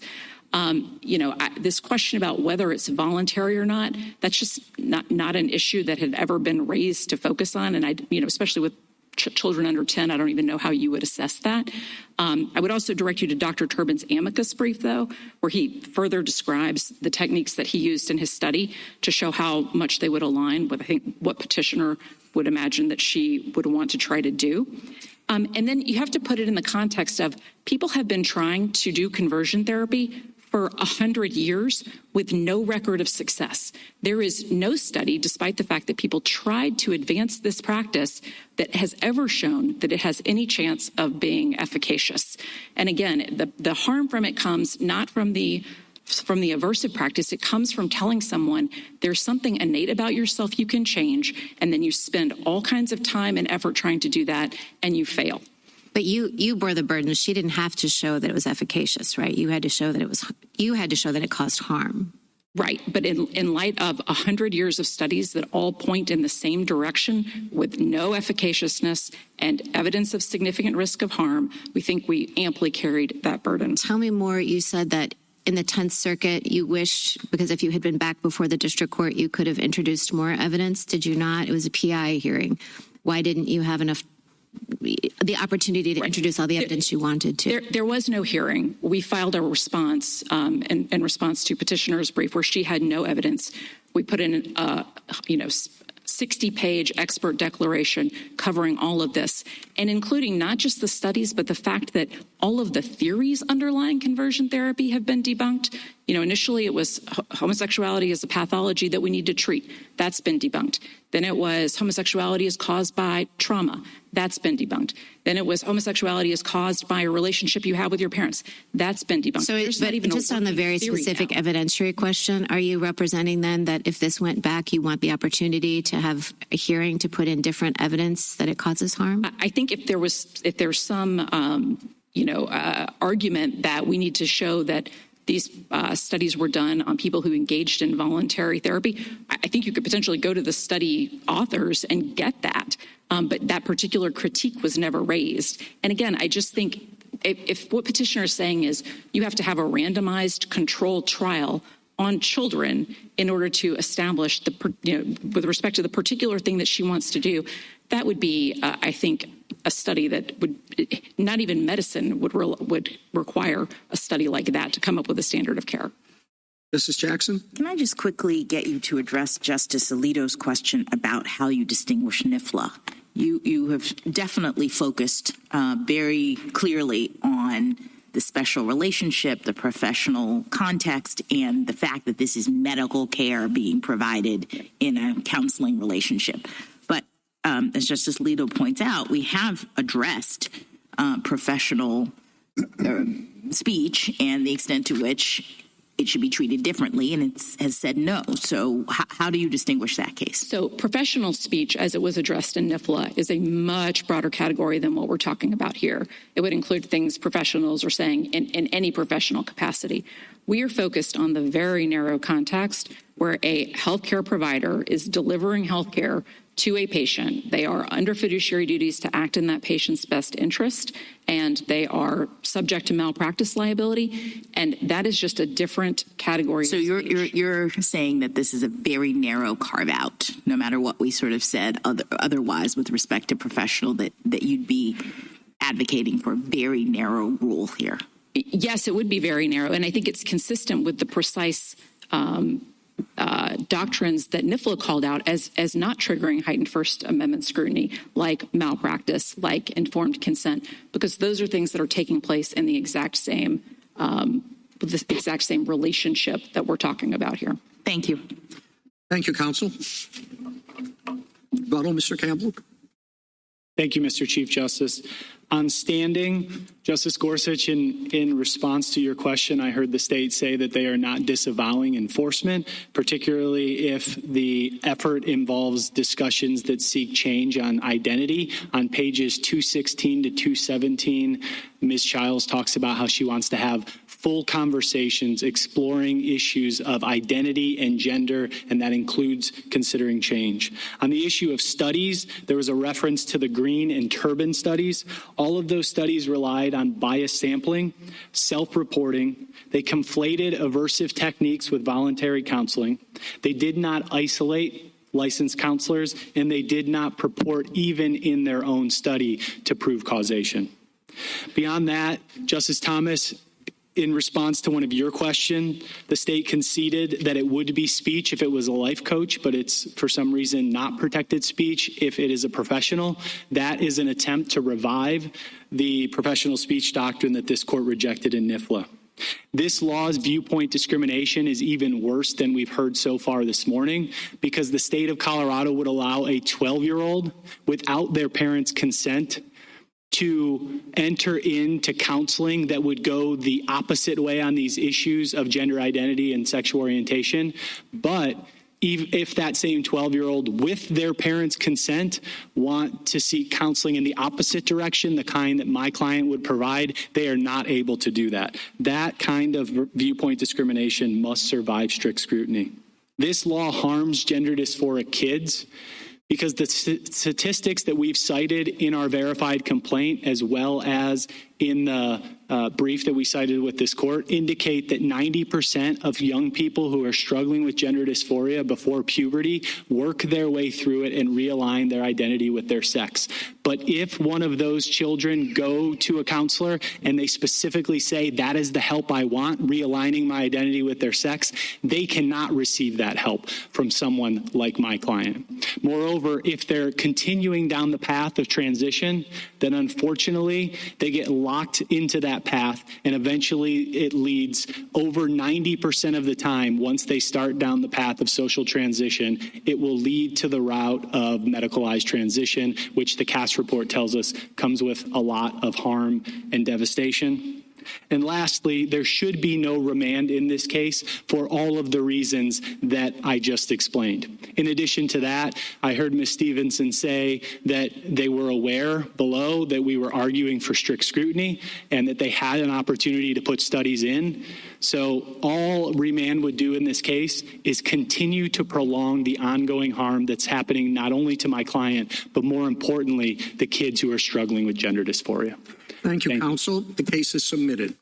This question about whether it's voluntary or not, that's just not an issue that had ever been raised to focus on. And especially with children under 10, I don't even know how you would assess that. I would also direct you to Dr. Turbin's Amicus brief, though, where he further describes the techniques that he used in his study to show how much they would align with, I think, what Petitioner would imagine that she would want to try to do. And then you have to put it in the context of people have been trying to do conversion therapy for 100 years with no record of success. There is no study, despite the fact that people tried to advance this practice, that has ever shown that it has any chance of being efficacious. And again, the harm from it comes not from the aversive practice. It comes from telling someone there's something innate about yourself you can change, and then you spend all kinds of time and effort trying to do that, and you fail.
But you bore the burden. She didn't have to show that it was efficacious, right? You had to show that it caused harm.
Right. But in light of 100 years of studies that all point in the same direction with no efficaciousness and evidence of significant risk of harm, we think we amply carried that burden.
Tell me more. You said that in the 10th Circuit, you wished, because if you had been back before the district court, you could have introduced more evidence. Did you not? It was a PI hearing. Why didn't you have enough the opportunity to introduce all the evidence you wanted to.
There was no hearing. We filed a response in response to Petitioner's brief where she had no evidence. We put in, 60-page expert declaration covering all of this, and including not just the studies, but the fact that all of the theories underlying conversion therapy have been debunked. Initially it was homosexuality is a pathology that we need to treat. That's been debunked. Then it was homosexuality is caused by trauma. That's been debunked. Then it was homosexuality is caused by a relationship you have with your parents. That's been debunked.
So, just on the very specific evidentiary question, are you representing then that if this went back, you want the opportunity to have a hearing to put in different evidence that it causes harm?
I think if there's some argument that we need to show that these studies were done on people who engaged in voluntary therapy, I think you could potentially go to the study authors and get that. But that particular critique was never raised. And again, I just think if what Petitioner is saying is you have to have a randomized controlled trial on children in order to establish with respect to the particular thing that she wants to do, that would be, I think, a study that would not even medicine would require a study like that to come up with a standard of care.
Justice Jackson?
Can I just quickly get you to address Justice Alito's question about how you distinguish NIFLA? You have definitely focused very clearly on the special relationship, the professional context, and the fact that this is medical care being provided in a counseling relationship. But as Justice Alito points out, we have addressed professional speech and the extent to which it should be treated differently, and it has said no. So how do you distinguish that case?
So professional speech, as it was addressed in NIFLA, is a much broader category than what we're talking about here. It would include things professionals are saying in any professional capacity. We are focused on the very narrow context where a healthcare provider is delivering healthcare to a patient. They are under fiduciary duties to act in that patient's best interest, and they are subject to malpractice liability, and that is just a different category.
So you're saying that this is a very narrow carve out, no matter what we sort of said otherwise with respect to professional, that you'd be advocating for a very narrow rule here.
Yes, it would be very narrow, and I think it's consistent with the precise doctrines that NIFLA called out as not triggering heightened First Amendment scrutiny, like malpractice, like informed consent, because those are things that are taking place in the exact same relationship that we're talking about here.
Thank you.
Thank you, counsel. Rebuttal, Mr. Campbell.
Thank you, Mr. Chief Justice. On standing, Justice Gorsuch, in response to your question, I heard the state say that they are not disavowing enforcement, particularly if the effort involves discussions that seek change on identity. On pages 216 to 217, Ms. Chiles talks about how she wants to have full conversations exploring issues of identity and gender, and that includes considering change. On the issue of studies, there was a reference to the Green and Turban studies. All of those studies relied on biased sampling, self-reporting. They conflated aversive techniques with voluntary counseling. They did not isolate licensed counselors, and they did not purport, even in their own study, to prove causation. Beyond that, Justice Thomas, in response to one of your questions, the state conceded that it would be speech if it was a life coach, but it's for some reason not protected speech if it is a professional. That is an attempt to revive the professional speech doctrine that this court rejected in NIFLA. This law's viewpoint discrimination is even worse than we've heard so far this morning, because the state of Colorado would allow a 12-year-old without their parents' consent to enter into counseling that would go the opposite way on these issues of gender identity and sexual orientation. But if that same 12-year-old with their parents' consent want to seek counseling in the opposite direction, the kind that my client would provide, they are not able to do that. That kind of viewpoint discrimination must survive strict scrutiny. This law harms gender dysphoric kids because the statistics that we've cited in our verified complaint, as well as in the brief that we cited with this court indicate that 90% of young people who are struggling with gender dysphoria before puberty work their way through it and realign their identity with their sex. But if one of those children go to a counselor and they specifically say, that is the help I want, realigning my identity with their sex, they cannot receive that help from someone like my client. Moreover, if they're continuing down the path of transition, then unfortunately, they get locked into that path, and eventually it leads over 90% of the time, once they start down the path of social transition, it will lead to the route of medicalized transition, which the CAS report tells us comes with a lot of harm and devastation. And lastly, there should be no remand in this case for all of the reasons that I just explained. In addition to that, I heard Ms. Stevenson say that they were aware below that we were arguing for strict scrutiny and that they had an opportunity to put studies in. So all remand would do in this case is continue to prolong the ongoing harm that's happening not only to my client, but more importantly, the kids who are struggling with gender dysphoria.
Thank you, counsel. The case is submitted.